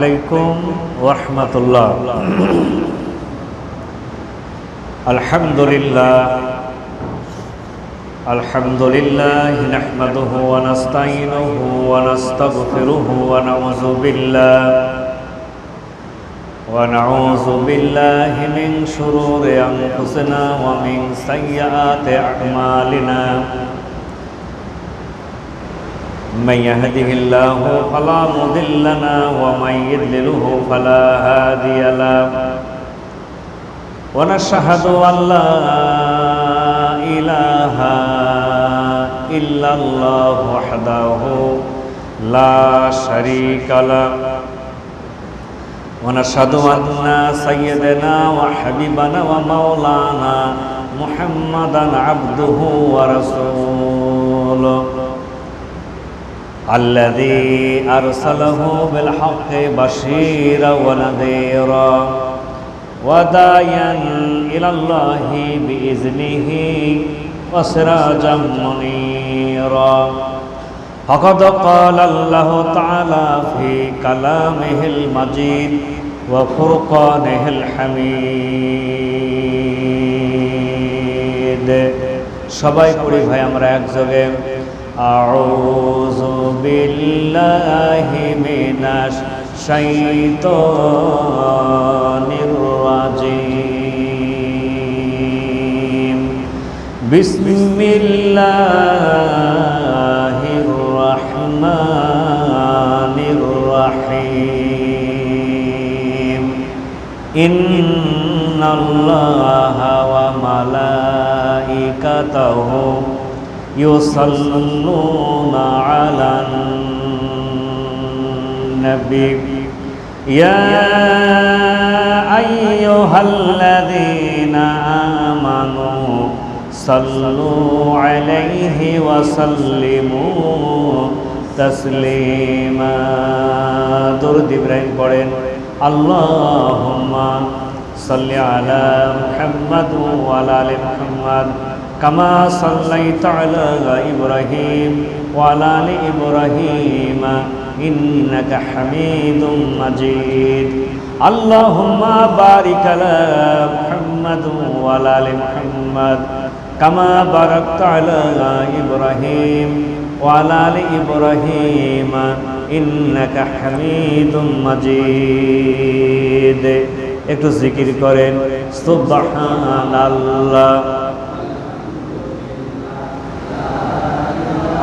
عليكم ورحمة الله. الحمد لله نحمده ونستعينه ونستغفره ونعوذ بالله من شرور أنفسنا ومن سيئات أعمالنا. من يهده الله فلا مضل له ومن يضلله فلا هادي له. ونشهد أن لا إله إلا الله وحده لا شريك له. ونشهد أن سيدنا وحبيبنا ومولانا محمدا عبده ورسوله الذي أرسله بالحق بشيرا ونذيرا وداعيا إلى الله بإذنه وسراجا منيرا. فقد قال الله تعالى في كلامه المجيد وفرقانه الحميد. সবাই পড়ি ভাই আমরা একযোগে আউযু বিল্লাহি মিনাশ শাইতানির রাজিম. বিসমিল্লাহির রহমানির রহিম. ইন্নাল্লাহা ওয়া মালাইকাতাহু يصلون على النبي يا أيها الذين آمنوا صلوا عليه وسلموا تسليما. درود إبراهيم পড়েন. اللهم صل على محمد وعلى آل محمد كما صليت على إبراهيم وعلى آل إبراهيم إنك حميد مجيد. اللهم بارك على محمد وعلى آل محمد كما باركت على إبراهيم وعلى آل إبراهيم إنك حميد مجيد. একটু জিকির করেন সুবহানাল্লাহ.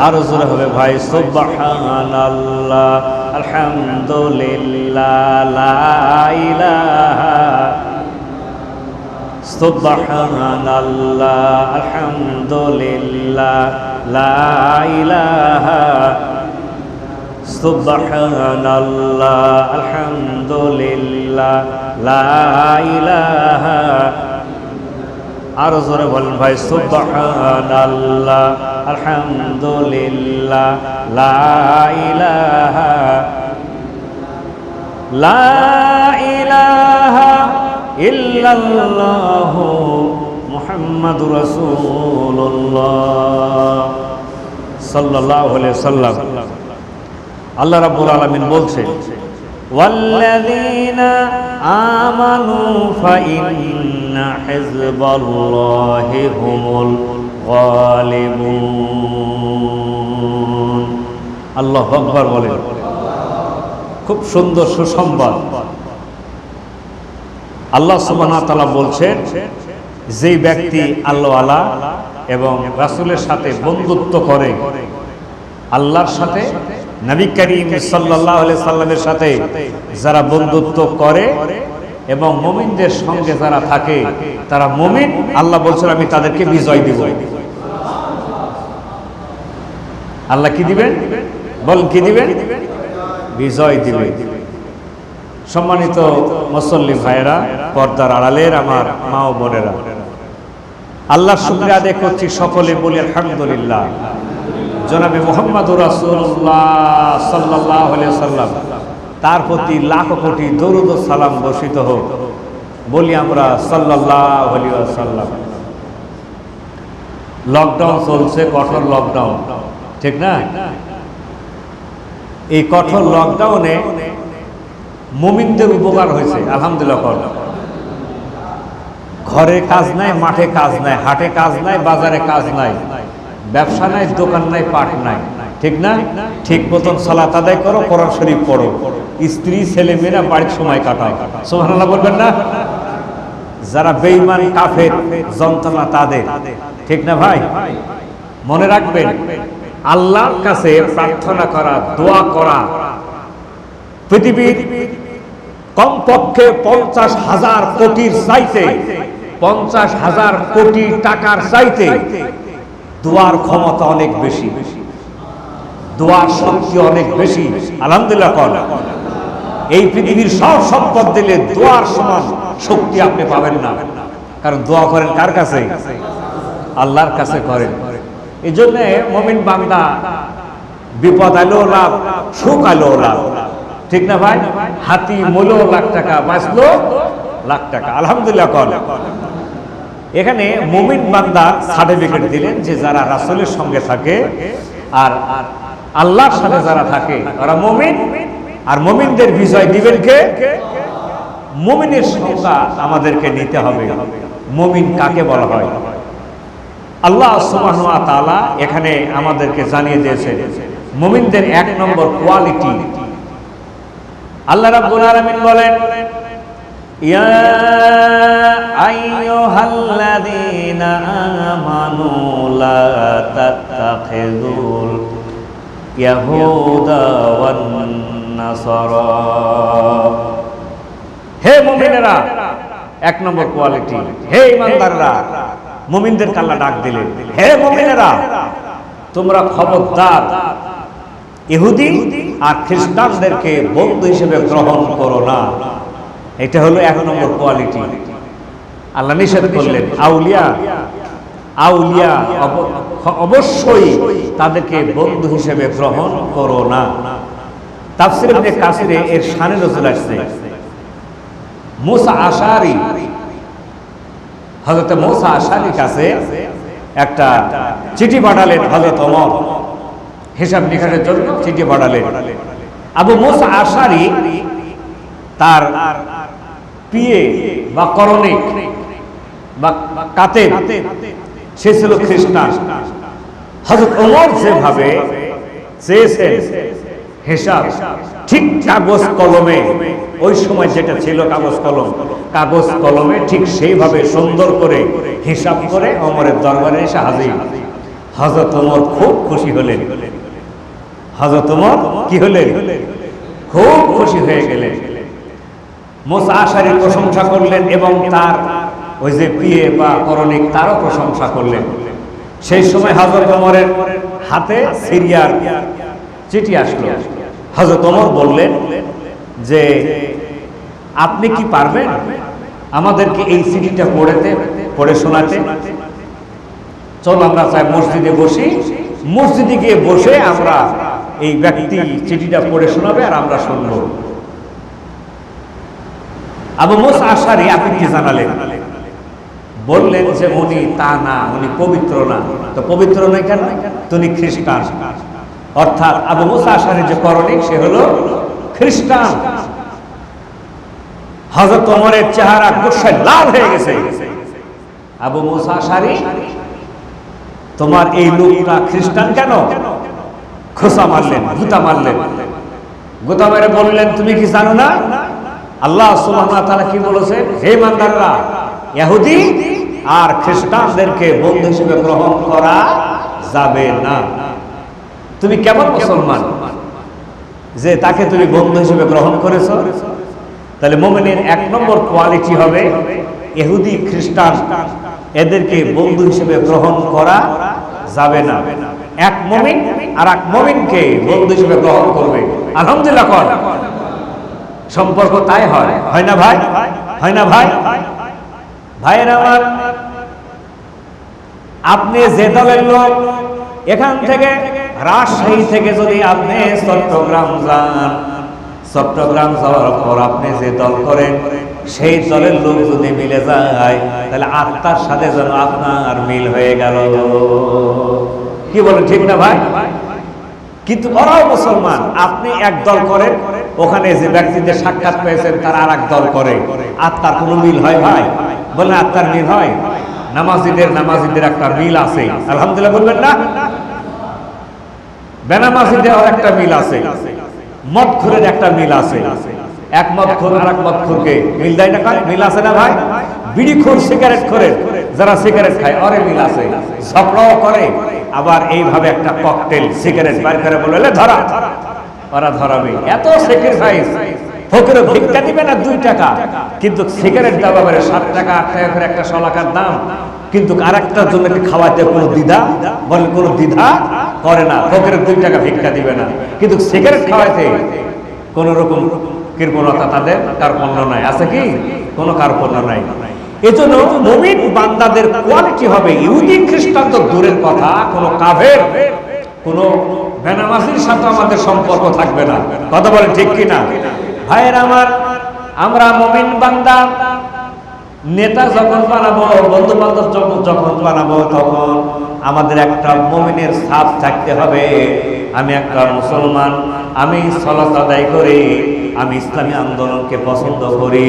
আরো জোরে হবে ভাই সুবহানাল্লাহ আলহামদুলিল্লাহ লা ইলাহা. সুবহানাল্লাহ আলহামদুলিল্লাহ লা ইলাহা. সুবহানাল্লাহ আলহামদুলিল্লাহ লা ইলাহা. আরো জোরে বলেন ভাই সুবহানাল্লাহ আলহামদুলিল্লাহ লা ইলাহা ইল্লাল্লাহ মুহাম্মাদুর রাসূলুল্লাহ সাল্লাল্লাহু আলাইহি ওয়াসাল্লাম. আল্লাহ রাব্বুল আলামিন বলছেন ওয়াল্লাযীনা আমানু ফাইন্না হিজবাল্লাহি হুমুল গালিবুন. আল্লাহু আকবার বলেন. খুব সুন্দর সুসংবাদ. আল্লাহ সুবহানাহু ওয়া তাআলা বলছেন যেই ব্যক্তি আল্লাহওয়ালা এবং রাসূলের সাথে বন্ধুত্ব করে, আল্লাহর সাথে নবী করিম সাল্লাল্লাহু আলাইহি সাল্লামের সাথে যারা বন্ধুত্ব করে এবং মুমিনদের সঙ্গে যারা থাকে তারা মুমিন, আল্লাহ বলছেন আমি তাদেরকে বিজয় দিব। আল্লাহ কি দিবেন? বল কি দিবেন? বিজয় দিবেন। সম্মানিত মুসল্লি ভাইরা, পর্দার আড়ালের আমার মা ও বোনেরা, আল্লাহর শুকরিয়া আদায় করছি। সকলে বলি আলহামদুলিল্লাহ। জনাবে মুহাম্মদুর রাসূলুল্লাহ সাল্লাল্লাহু আলাইহি ওয়াসাল্লাম তার প্রতি লাখ কোটি দরুদ ও সালাম বর্ষিত হোক। বলি আমরা সাল্লাল্লাহু আলাইহি ওয়াসাল্লাম। লকডাউন চলছে, কঠোর লকডাউন, ঠিক না? এই কঠোর লকডাউনে মুমিনদের উপকার হয়েছে আলহামদুলিল্লাহ। ঘরে কাজ নাই, মাঠে কাজ নাই, হাটে কাজ নাই, বাজারে কাজ নাই, ব্যবসা নাই, দোকান নাই, পাট নাই, ঠিক না? ঠিক মতন সালাত আদায় করো, কোরআন শরীফ পড়ো, স্ত্রী ছেলে মেয়েরা বাড়ির সময় কাটাও। সুবহানাল্লাহ বলবেন না? যারা বেঈমান কাফের যন্ত্রণা তাদের, ঠিক না ভাই? মনে রাখবেন, আল্লাহর কাছে প্রার্থনা করা, দোয়া করা পৃথিবীর কমপক্ষে 50,000 কোটির চাইতে, 50,000 কোটি টাকার চাইতে দোয়ার ক্ষমতা অনেক বেশি, দোয়ার শক্তি অনেক বেশি। আলহামদুলিল্লাহ। এই পৃথিবীর সব সম্পদ দিলে দোয়ার সমান শক্তি আপনি পাবেন না। কারণ দোয়া করেন কার কাছে? আল্লাহর কাছে করেন। এই জন্য মুমিন বান্দা বিপদ আলো লাভ, সুখ আলো লাভ, ঠিক না ভাই? হাতি মূল লাখ টাকা, বাঁচলো লাখ টাকা। আলহামদুলিল্লাহ। এখানে মুমিন বান্দা সার্টিফিকেট দিলেন যে যারা রাসূলের সঙ্গে থাকে আর আল্লাহর সাথে যারা থাকে ওরা মুমিন। আর মুমিনদের বিজয় দিবেন কে? মুমিনের সংজ্ঞা আমাদেরকে নিতে হবে। মুমিন কাকে বলা হয়? আল্লাহ সুবহানাহু ওয়া তাআলা এখানে আমাদেরকে জানিয়ে দিয়েছেন মুমিনদের 1 নম্বর কোয়ালিটি। আল্লাহ রাব্বুল আলামিন বলেন, ইয়া আইয়ুহাল্লাযীনা আমানু লা তাত্তাখিযুল ইয়াহুদা ওয়ান নাসারা। হে মুমিনেরা, 1 নম্বর কোয়ালিটি। হে ঈমানদাররা, মুমিনদের আল্লাহ ডাক দিলেন, হে মুমিনেরা, তোমরা খবরদার ইহুদি আর খ্রিস্টানদেরকে বন্ধু হিসেবে গ্রহণ করো না। এটা হলো 1 নম্বর কোয়ালিটি। আল্লাহ নিষেধ করলেন আউলিয়া অবশ্যই তাদেরকে বন্ধু হিসেবে গ্রহণ করো না। তাফসীর ইবনে কাসিরে এর শানে নজুল আসছে। মুসা আশারি, হযরত মুসা আশারির কাছে একটা চিঠি পাঠালেন হযরত ওমর, হিসাব নিকাশের জন্য চিঠি পাঠালেন। আবু মুসা আশারি তার পিএ বা করণিক বা কাতেব, সে ছিল খ্রিস্টান। হযরত ওমর যেভাবে চেয়েছেন হিসাব, ঠিক কাগজ কলমে, ওই সময় যেটা ছিল কাগজ কলমে ঠিক সেইভাবে সুন্দর করে হিসাব করে ওমরের দরবারে এসে হাজির। হযরত ওমর খুব খুশি হলেন। হযরত ওমর কি হলেন? খুব খুশি হয়ে গেলেন। মুসা আশারির প্রশংসা করলেন এবং তার ওই যে পিএ বা করণিক তারও প্রশংসা করলেন। সেই সময় হযরত ওমরের হাতে সিরিয়ার চিঠি আসলো। হযরত ওমর বললেন যে আপনি কি পারবেন আমাদেরকে এই চিঠিটা পড়ে শোনাতে? চল আমরা চাই মসজিদে বসি, মসজিদে গিয়ে বসে আমরা এই ব্যক্তি চিঠিটা পড়ে শোনাবে আর আমরা শুনব। আবু মুসা আশারি আপত্তি জানালেন, বললেন যে উনি তা না, উনি পবিত্র না। তো পবিত্র নয় কেন? তিনি খ্রিস্টান। অর্থাৎ আবু মুসা আশারি যে করণিক সে হলো খ্রিস্টান। হযরত ওমরের চেহারা গুসায় লাল হয়ে গেছে। আবু মুসা আশারি, তোমার এই লোকটা খ্রিস্টান কেন? খোঁচা মারলেন, গুতা মারলেন। গুতা মেরে বললেন, তুমি কি জানো না আল্লাহ সুবহানাহু ওয়া তাআলা কি বলেছেন? হে ইমানদাররা, ইহুদি আর খ্রিস্টানদেরকে বন্ধু হিসেবে গ্রহণ করা যাবে না। তুমি কেমন মুসলমান যে তাকে তুমি বন্ধু হিসেবে গ্রহণ করেছো? তাহলে মুমিনের 1 নম্বর কোয়ালিটি হবে ইহুদি খ্রিস্টান এদেরকে বন্ধু হিসেবে গ্রহণ করা যাবে না। এক মুমিন আর এক মুমিনকে বন্ধু হিসেবে গ্রহণ করবে। আলহামদুলিল্লাহ। সম্পর্ক তাই হয়, হয় না ভাই? হয় না ভাই? ভাইয়ের আমার, আপনি যে দলের লোক, এখান থেকে রাজশাহী থেকে যদি আপনি চট্টগ্রাম যান, চট্টগ্রাম যাওয়ার পর আপনি যে দল করেন সেই দলের লোক যদি মিলে যায় তাহলে আত্মার সাথে যেন আপনার মিল হয়ে গেল। কি বলেন, ঠিক না ভাই? কিন্তু ওরাও মুসলমান, আপনি এক দল করেন, ওখানে যে ব্যক্তিদের সাক্ষাৎ পেয়েছেন তারা আর এক দল করে। আত্মার কোনো মিল হয় ভাই? বলে আত্মার মিল হয়? নামাজিদের একটা মিল আছে, আলহামদুলিল্লাহ বলবেন না? বেনামাজিদের একটা মিল আছে, মদখোরের একটা মিল আছে। এক মদখোর আর এক মদখোরকে মিল দেয় না? মিল আছে না ভাই? বিড়িখোর, সিগারেট খোরের যারা সিগারেট খায় ওরে মিল আছে, ঝগড়াও করে। আবার এইভাবে একটা ককটেল সিগারেট বাইর করে বলে ধরা, ওরা ধরাবে। এত স্যাক্রিফাইস। ফকিরও ভিক্ষা দিবে না 2 টাকা, কিন্তু সিগারেট দেওয়া করে 7 টাকা 8 টাকা করে একটা শলাকার দাম, কিন্তু আরেকটার জন্য খাওয়াতে কোনো দ্বিধা, বলে কোনো দ্বিধা করে না। ফকিরের 2 টাকা ভিক্ষা দিবে না, কিন্তু সিগারেট খাওয়াতে কোন রকম কৃপণতা তাদের কার্পণ্য নাই। আছে কি? কোনো কার্পণ্য নাই। এজন্য মুমিন বান্দাদের কোয়ালিটি হবে, ইহুদি খ্রিস্টান তো দূরের কথা, কোনো কাফের, কোনো বেনামাজির সাথে আমাদের সম্পর্ক থাকবে না। কথা বলেন ঠিক কি না ভাইয়ের আমার? আমরা মুমিন বান্দা নেতা যখন বানাবো, বন্ধু বান্ধব যখন বানাবো, তখন আমাদের একটা মুমিনের ছাপ থাকতে হবে। আমি একটা মুসলমান, আমি সালাত আদায় করি, আমি ইসলামী আন্দোলনকে পছন্দ করি।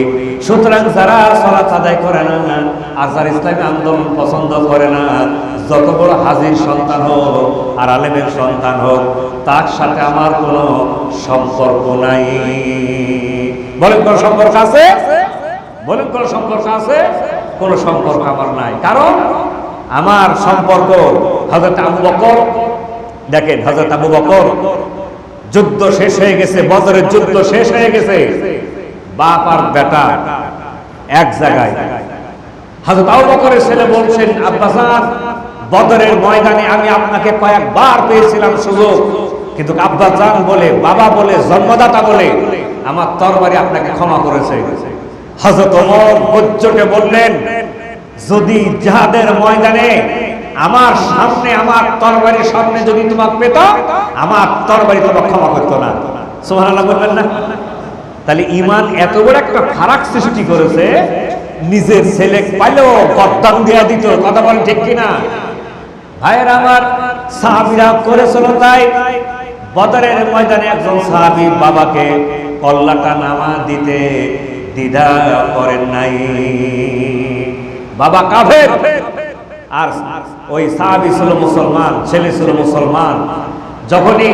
সুতরাং যারা সালাত আদায় করে না আর যারা ইসলামী আন্দোলন পছন্দ করে না, যত বড় হাজির সন্তান হোক আর আলেমের সন্তান হোক, তার সাথে আমার কোনো সম্পর্ক নাই। বলেন কোন সম্পর্ক আছে? বলেন কোন সম্পর্ক আছে? কোন সম্পর্ক আমার নাই। কারণ আমার সম্পর্ক হযরত আবু বকর, দেখেন হযরত আবু বকর যুদ্ধ শেষ হয়ে গেছে, বদরের যুদ্ধ শেষ হয়ে গেছে, বাপ আর বেটা এক জায়গায়। হযরত আবু বকরের ছেলে বলছেন, আব্বাজান বদরের ময়দানে আমি আপনাকে কয়েকবার পেয়েছিলাম সুযোগ, কিন্তু আব্বাজান বলে, বাবা বলে, জন্মদাতা বলে আমার তরবারি আপনাকে ক্ষমা করেছে। হযরত ওমর বজ্জকে বললেন, যদি জিহাদের ময়দানে আমার সামনে, আমার তরবারির সামনে যদি তোমাকে পেতাম, আমার তরবারি তোমাকে ক্ষমা করতো না। সুবহানাল্লাহ বলবেন না? তাহলে ঈমান এত বড় একটা ফারাক সৃষ্টি করেছে, নিজের ছেলে পাইলেও গর্দান দিয়া দিত। কথা বলেন ঠিক কিনা ভাইয়ের আমার? সাহাবীরা করেছিল তাই। বদরের ময়দানে একজন সাহাবী বাবাকে কল্লাটা নামা দিতে দ্বিধা করেন নাই। বাবা কাফের আর ওই সাহাবী ছিল মুসলমান, ছেলে ছিল মুসলমান। যখনই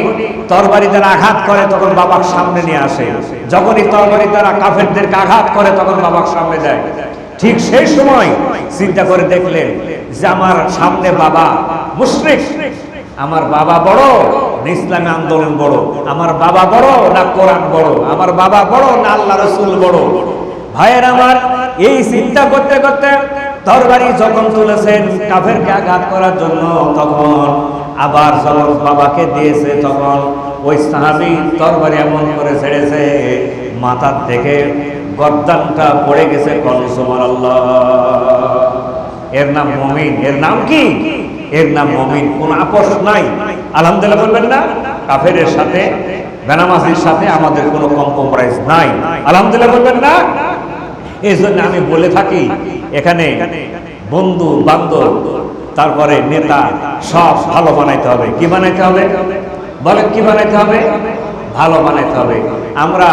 তরবারি দ্বারা আঘাত করে তখন বাবার সামনে নিয়ে আসে, যখনই তরবারি দ্বারা কাফেরদেরকে আঘাত করে তখন বাবার সামনে দেয়। ঠিক সেই সময় চিন্তা করে দেখলেন যে আমার সামনে বাবা মুশরিক, আমার বাবা বড় না ইসলামী আন্দোলন বড়, আমার বাবা বড় না কোরআন বড়, আমার বাবা বড় না আল্লাহ রাসূল বড়। ভাইয়ের আমার, এই চিন্তা করতে করতে তরবারি যখন তুলেছেন কাফেরকে আঘাত করার জন্য, তখন আবার যখন বাবাকে দিয়েছে, তখন ওই সাহাবী তরবারি এমন করে ছেড়েছে মাথার থেকে গর্দানটা পড়ে গেছে। সুবহানাল্লাহ। এর নাম মুমিন। এর নাম কি? এর নাম মুমিন। কোন আপোষ নাই। আলহামদুলিল্লাহ বলবেন না? কাফেরের সাথে, বেনামাজির সাথে আমাদের কোনো কম্প্রোমাইজ নাই। আলহামদুলিল্লাহ বলবেন না? এই জন্য আমি বলে থাকি, এখানে বন্ধু বান্ধব তারপরে নেতা সব ভালো বানাইতে হবে। কি বানাইতে হবে? বলেন কি বানাইতে হবে? ভালো বানাইতে হবে। আমরা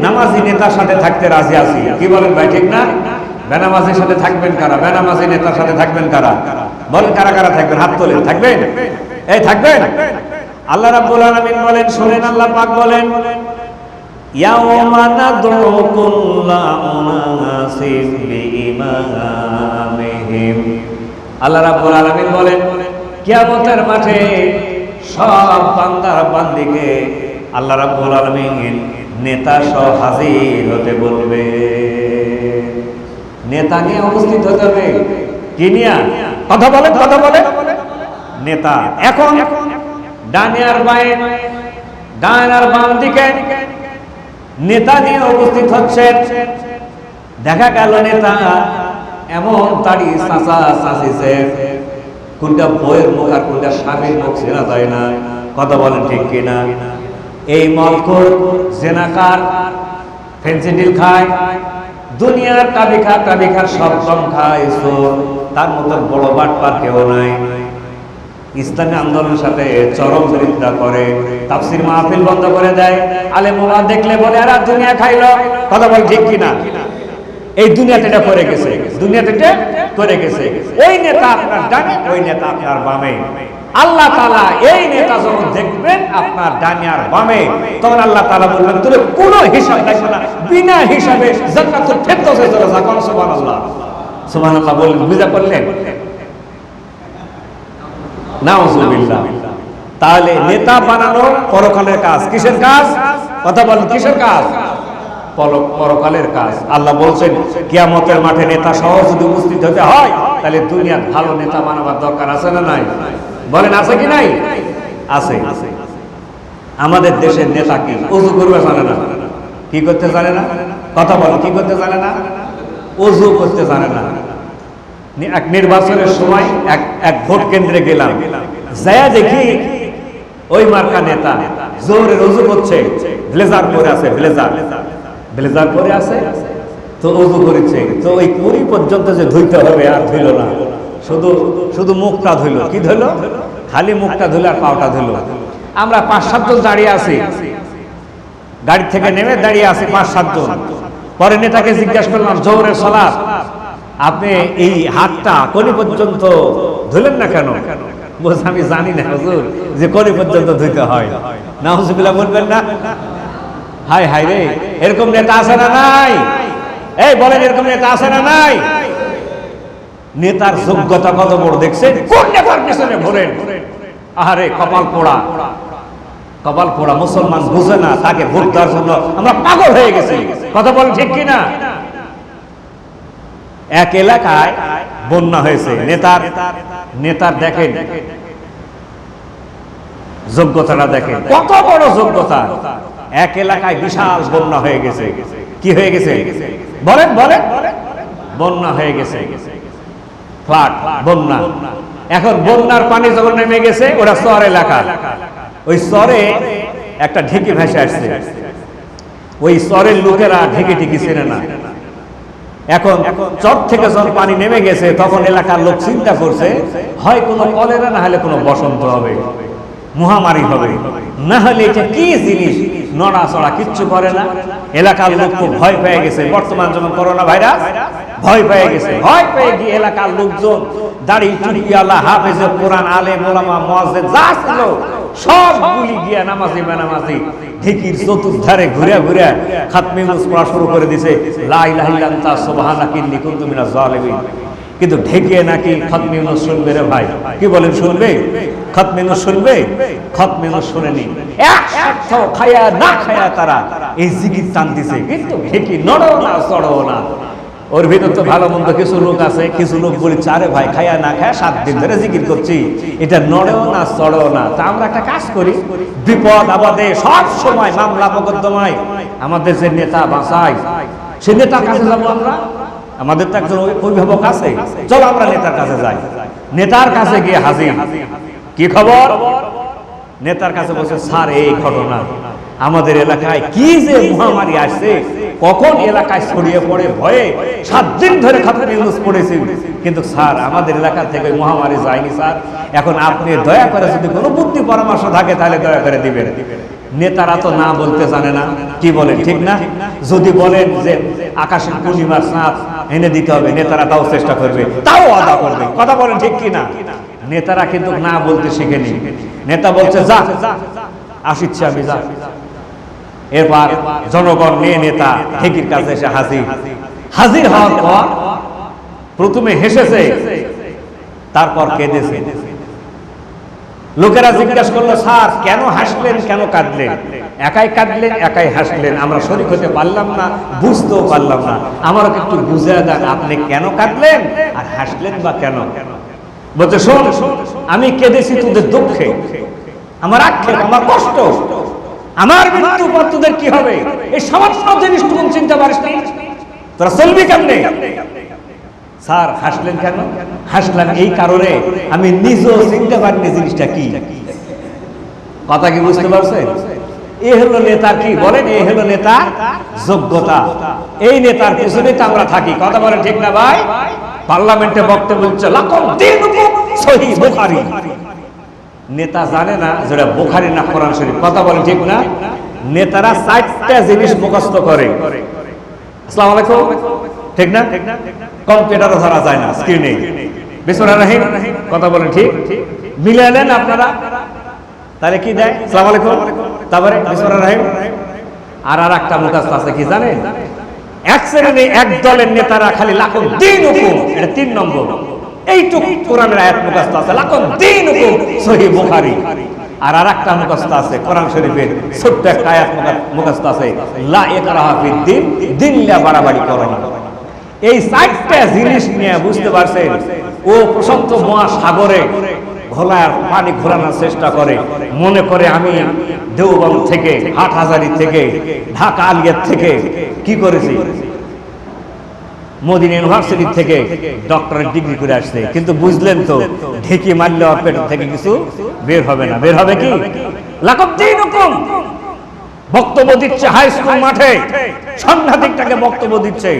নামাজি নেতার সাথে থাকতে রাজি আছি। কি বলেন ভাই, ঠিক না? বেনামাজির সাথে থাকবেন কারা? বেনামাজি নেতার সাথে থাকবেন কারা? বলেন কারা কারা থাকবেন? হাত তোলেন। থাকবেন? এই থাকবেন? আল্লাহ রাব্বুল আলামিন বলেন, শুনেন, আল্লাহ পাক বলেন, ইয়াওমা নাদউ কুল্লা উনাসিম বিইমামিহিম। আল্লাহ রাব্বুল আলামিন বলেন, কিয়ামতের মাঠে সব বান্দা বান্দিকে আল্লাহ রাব্বুল আলামিন নেতা সহ হাজির হতে বলবে। নেতা নিয়ে উপস্থিত হতে হবে। কি নিয়ে? কথা বলেন, কথা বলেন। নেতা। এখন ডানে আর বাঁয়ে, ডান আর বাম দিকে নেতা নিয়ে উপস্থিত হচ্ছেন। দেখা গেল নেতা এমন তাড়ি চাচা চাচিছে, কোনটা বইয়ের মুখ আর কোনটা স্বামীর মুখ চেনা যায় না। কথা বলেন ঠিক কিনা? এই মলখোর, জেনাকার, ফেন্সিডিল খায়, দুনিয়ার কাবিখার সব কম খায়, তার মতো বড় বাটপার কেউ নাই। ইসলামী আন্দোলনের সাথে চরম বিরোধিতা করে, তাফসীর মাহফিল বন্ধ করে দেয়, আলেম ওলামা দেখলে বলে আর দুনিয়া খাইলো। কথা বল ঠিক কিনা? এই দুনিয়াতে এটা করে গেছে, দুনিয়াতে এটা করে গেছে। ওই নেতা আপনার ডানে, ওই নেতা আপনার বামে। আল্লাহ তাআলা এই নেতা যখন দেখবেন আপনার ডানে আর বামে, তখন আল্লাহ তাআলা বলবেন তোর কোনো হিসাব লাগবে না, বিনা হিসাবে জান্নাতুল ফেরদাউসে চলে যা। কোন সুবহানাল্লাহ, সুবহানাল্লাহ বলেন, বুঝা পড়লেন? নাউযুবিল্লাহ। তাহলে নেতা বানানো পরকালের কাজ। কিসের কাজ? কথা বলেন, কিসের কাজ? পরকালের কাজ। আল্লাহ বলছেন কিয়ামতের মাঠে নেতা সহ যদি উপস্থিত হতে হয়, তাহলে দুনিয়ার ভালো নেতা বানাবার দরকার আছে না নাই? বলেন আছে কি নাই? আছে। আমাদের দেশের নেতা কি ওযু করবে জানে না? কি করতে জানে না? কথা বলেন, কি করতে জানে না? ওযু করতে জানে না। এক নির্বাচনের সময় এক ভোট কেন্দ্রে গেলাম, যায়া দেখি ওই মার্কা নেতা জোরে ওযু করছে, ব্লেজার পরে আছে, ব্লেজার পরে আছে, তো ওযু করেছে। তো ওই কুড়ি পর্যন্ত যে ধুইতে হবে আর ধুইল না, শুধু মুখটা ধুইল। কি ধুইল? খালি মুখটা ধুইল আর পাওটা ধুইল। আমরা 5-7 জন দাঁড়িয়ে আছি, গাড়ি থেকে নেমে দাঁড়িয়ে আছি 5-7 জন। পরে নেতাকে জিজ্ঞাসা করলাম, জোহরের সালাত আপনি এই হাতটা কোনি পর্যন্ত ধুলেন না কেন? বলছে আমি জানি না হুজুর যে কোনি পর্যন্ত ধুইতে হয়। নাউজুবিল্লাহ বলবেন না? হায় হায় রে, এরকম নেতা আছে না নাই? এই বলেন, এরকম নেতা আছে না নাই? নেতার যোগ্যতা কত বড় দেখছেন? কোন নেতার পিছনে ঘোরেন? আরে কপাল পোড়া মুসলমান বুঝে না, তাকে ভোট দেওয়ার জন্য আমরা পাগল হয়ে গেছি। কথা বলেন ঠিক কিনা? এক এলাকায় বন্যা হয়েছে, নেতার দেখেন যোগ্যতাটা, দেখেন কত বড় যোগ্যতা। এক এলাকায় বিশাল বন্যা হয়ে গেছে। কি হয়ে গেছে? বলেন, বন্যা হয়ে গেছে, ফ্লাড, বন্যা। এখন বন্যার পানি যখন নেমে গেছে, ওরা চর এলাকা, ওই চরে একটা ঢেকি ভেসে আসছে। ওই চরের লোকেরা ঢেকি চেনে না। এখন চর থেকে যখন পানি নেমে গেছে, তখন এলাকার লোক চিন্তা করছে হয় কোনো কলেরা, না হলে কোনো বসন্ত হবে, মহামারী হবে, না হলে এটা কি জিনিস নড়াচড়া কিচ্ছু করে না। এলাকার লোক খুব ভয় পেয়ে গেছে। বর্তমান যেমন করোনা ভাইরাস, ভয় পেয়ে গেছে। ভয় পেয়ে গিয়ে এলাকার লোকজন দাড়ি টুপিওয়ালা, হাফেজে কোরআন, আলেম ওলামা, মুয়াজ্জিন যা ছিল সবগুলি গিয়া নামাজি বেনামাজি ঢেকির চতুর্ধারে ঘুরে ঘুরে খাতমে ইউনূস পড়া শুরু করে দিছে, লা ইলাহা ইল্লা আনতা সুবহানাকা ইন্নী কুনতু মিনাজ জালিমিন। কিন্তু ঢেকে নাকি খাতমে ইউনূস শুনবে রে ভাই? কি বলেন, শুনবে? খাতমে ইউনূস শুনবে? খাতমে ইউনূস শুনেনি। এক সপ্তাহ খায়া না খায়া তারা এই জিকির টানতেছে, কিন্তু ঢেকি নড়ো না চড়ো না। ওর ভিতর তো ভালো মন্দ কিছু লোক আছে, কিছু লোক বলছে আরে ভাই খায়া না খায়া 7 দিন ধরে জিকির করছি, এটা নড়েও না চড়েও না। তা আমরা একটা কাজ করি, বিপদ আপদে সব সময় মামলা মোকদ্দমায় আমাদের যে নেতা বাঁচায়, সে নেতার কাছে যাবো আমরা। আমাদের তো একজন অভিভাবক আছে, চলো আমরা নেতার কাছে যাই। নেতার কাছে গিয়ে হাজির, কি খবর? নেতার কাছে বলছে স্যার এই ঘটনা, আমাদের এলাকায় কি যে মহামারী আসছে, কখন এলাকায় ছড়িয়ে পড়ে ভয়ে 7 দিন ধরে খাতমে ইউনূস পড়েছি, কিন্তু স্যার আমাদের এলাকা থেকে মহামারী যায়নি স্যার। এখন আপনি দয়া করে যদি কোনো বুদ্ধি পরামর্শ থাকে তাহলে দয়া করে দিবেন। নেতারা তো না বলতে জানে না, কি বলেন ঠিক না? যদি বলেন যে আকাশের পূর্ণিমার চাঁদ এনে দিতে হবে, নেতারা তাও চেষ্টা করবে, তাও আদা করবে। কথা বলেন ঠিক কিনা? নেতারা কিন্তু না বলতে শিখেনি। নেতা বলছে যা আসিচ্ছে আমি, যা। এরপর জনগণ নিয়ে নেতা ঢেকির কাছে এসে হাজির হওয়ার পর প্রথমে হেসেছে, তারপর কেঁদেছে। লোকেরা জিজ্ঞাসা করলো স্যার কেন হাসলেন, কেন কাঁদলেন? একাই কাঁদলেন, একাই হাসলেন, আমরা শরীক হতে পারলাম না, বুঝতেও পারলাম না। আমারও একটু বুঝে দেন আপনি কেন কাঁদলেন আর হাসলেন বা কেন? বলছে শোন, আমি কেঁদেছি তোদের দুঃখে, আমার আক্ষেপ, আমার কষ্ট, আমার মৃত্যুর পর তোদের কি হবে এই সামান্য জিনিস তুমি চিন্তা পারিস না, তোরা চলবি কেমনে? স্যার হাসলেন কেন? হাসলাম এই কারণে আমি নিজেও চিনতে পারিনি জিনিসটা কি। কথা কি বুঝতে পারছেন? এই হলো নেতার কি বলেন, এই হলো নেতার যোগ্যতা। এই নেতার পিছনে তো আমরা থাকি। কথা বলেন ঠিক না ভাই? পার্লামেন্টে বক্তব্য দিচ্ছে লাকুম দীনুকুম সহিহ বুখারী, নেতা জানে না যেটা বুখারী না কোরআন শরীফ। কথা বলে ঠিক না? নেতারা 4টা জিনিস মুখস্থ করে। আসসালামু আলাইকুম, ঠিক না? কম্পিউটারও ধরা যায় না স্ক্রিনে। বিসমিল্লাহির রহমানির রহিম, কথা বলেন ঠিক? মিলালেন আপনারা? তাহলে কি দেয়? আসসালামু আলাইকুম, তারপরে বিসমিল্লাহির রহমানির রহিম। আর একটা মুখস্থ আছে কি জানেন? এক শ্রেণী এক দলের নেতারা খালি লাকুম দীনুকুম, এটা 3 নম্বর। এইটুকু কোরআনের আয়াত মুখস্থ আছে, লাকুম দীনুকুম সহিহ বুখারী। আর একটা মুখস্থ আছে কোরআন শরীফের ছোট্ট একটা আয়াত মুখস্থ আছে, লা ইকরাহা ফিদ্দিন, দিন নিয়ে বাড়াবাড়ি করো না। এই 4টা জিনিস নিয়ে বুঝতে পারছেন ও প্রশান্ত মহাসাগরে ঘোলার পানি ঘোরানোর চেষ্টা করে। মনে করে আমি দেওবন্দ থেকে, হাটহাজারী থেকে, ঢাকা আলিয়ার থেকে কি করেছি, মদিনা ইউনিভার্সিটি থেকে ডক্টরেট ডিগ্রি করে আসছে। কিন্তু বুঝলেন তো ঢেকি মারলে ওর পেট থেকে কিছু বের হবে না। বের হবে কি? লাকুম দীনুকুম। বক্তব্য দিচ্ছে হাই স্কুল মাঠে, সাংঘাতিকটাকে বক্তব্য দিচ্ছে।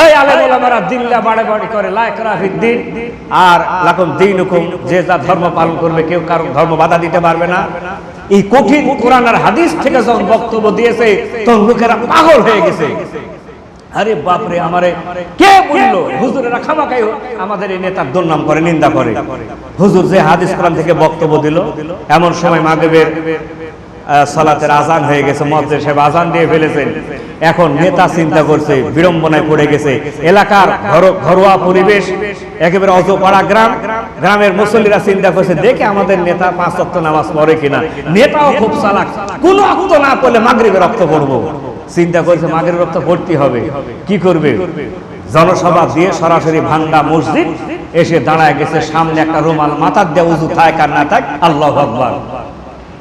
এই আলেম ওলামারা দিল্লা বাড়াবাড়ি করে, লা ইকরাহা ফিদ্দিন আর লাকুম দীনুকুম, যে যা ধর্ম পালন করবে, কেউ কারো ধর্ম বাধা দিতে পারবে না। এই কঠিন কোরআন আর হাদিস থেকে যখন বক্তব্য দিয়েছে তখন লোকেরা পাগল হয়ে গেছে। আরে বাপরে, আমারে কে বললো? হুজুরেরা খামাখাই আমাদের এই নেতার দুর্নাম করে, নিন্দা করে। হুজুর যে হাদিস কোরআন থেকে বক্তব্য দিল, এমন সময় মাগরিবের সালাতের আজান হয়ে গেছে, মুয়াজ্জিন সাহেব আজান দিয়ে ফেলেছেন। এখন নেতা চিন্তা করছে, বিড়ম্বনায় পড়ে গেছে। এলাকার ঘরোয়া পরিবেশ, একেবারে অজপাড়া গ্রাম, গ্রামের মুসল্লিরা চিন্তা করছে দেখে আমাদের নেতা 5 ওয়াক্ত নামাজ পড়ে কিনা। নেতাও খুব চালাক, কোন ওয়াক্ত না পড়লে মাগরিবের রক্ত পড়বো। চিন্তা করছে মাগরিবের রক্ত পড়তে হবে। কি করবে? জনসভা দিয়ে সরাসরি ভান্ডা মসজিদ এসে দাঁড়ায় গেছে। সামনে একটা রুমাল মাথার দিয়ে, উযু থাক আর না থাক, আল্লাহু আকবার।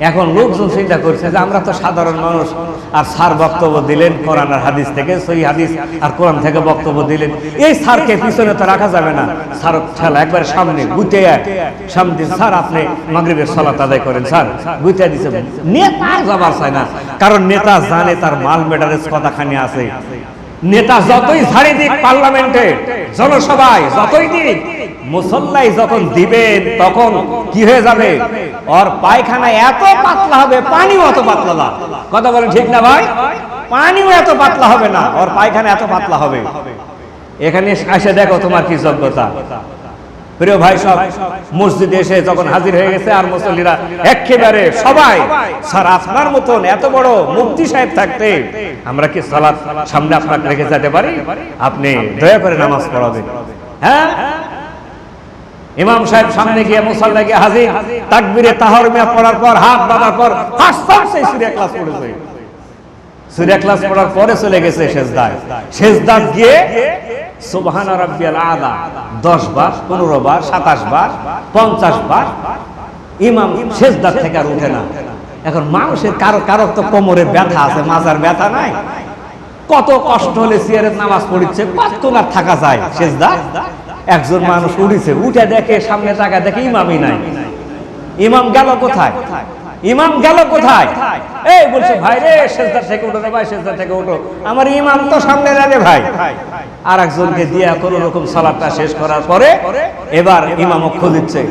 এখন লোকজন চিন্তা করছে যে আমরা তো সাধারণ মানুষ, আর স্যার বক্তব্য দিলেন কোরআন আর হাদিস থেকে, সহিহ হাদিস আর কোরআন থেকে বক্তব্য দিলেন, এই স্যারকে পিছনে তো রাখা যাবে না। স্যার ঠেলা একবার সামনে গুতে সামনে, স্যার আপনি মাগরিবের সালাত আদায় করেন। স্যার গুতে দিছে। নেতা যাবার চায় না, কারণ নেতা জানে তার মাল মেডারেজ কতখানি আছে। নেতা যতই ঝাড়ি দিক পার্লামেন্টে, জনসভায় যতই দিক, মুসল্লাই যখন দিবেন তখন কি হয়ে যাবে? ওর পায়খানা এত পাতলা হবে, পানিও এত পাতলা না। কথা বলেন ঠিক না ভাই? পানিও এত পাতলা হবে না, ওর পায়খানা এত পাতলা হবে। এখানে এসে দেখো তোমার কি যোগ্যতা। প্রিয় ভাই, সব মসজিদে এসে যখন হাজির হয়ে গেছে, আর মুসল্লিরা একেবারে সবাই, স্যার আপনার মতন এত বড় মুফতি সাহেব থাকতে আমরা কি সালাত সামনে আপনাকে রেখে যেতে পারি? আপনি দয়া করে নামাজ পড়াবেন। হ্যাঁ, ইমাম সাহেব সামনে গিয়ে মুসাল্লা গিয়ে হাজির, তাকবীরে তাহরিমা পড়ার পর, হাত বাঁধার পর ফার্স্ট সূরা ইখলাস পড়েছে। সূরা ইখলাস পড়ার পরে চলে গেছে সেজদায়। সেজদায় গিয়ে সুবহানা রাব্বিয়াল আলা 10 বার, 15 বার, 27 বার, 50 বার। ইমাম সেজদা থেকে আর উঠে না। এখন মানুষের কারো তো কোমরে ব্যথা আছে, মাজার ব্যথা নাই। কত কষ্ট হলে সিয়ারের নামাজ পড়ছে, কতক্ষণ আর থাকা যায় সেজদা? একজন মানুষ উঠেছে, উঠে দেখে সামনে টাকা দেখে ইমামই নাই। ইমাম গেল কোথায়? ইমাম গেল কোথায়? এই বলছে ভাই রে, সেজদা থেকে উঠো রে ভাই, সেজদা থেকে উঠো, আমার ইমাম তো সামনে রে ভাই। আর একজনকে দিয়া কোন রকম সালাতটা শেষ করার পরে এবার ইমামও খুঁজছে,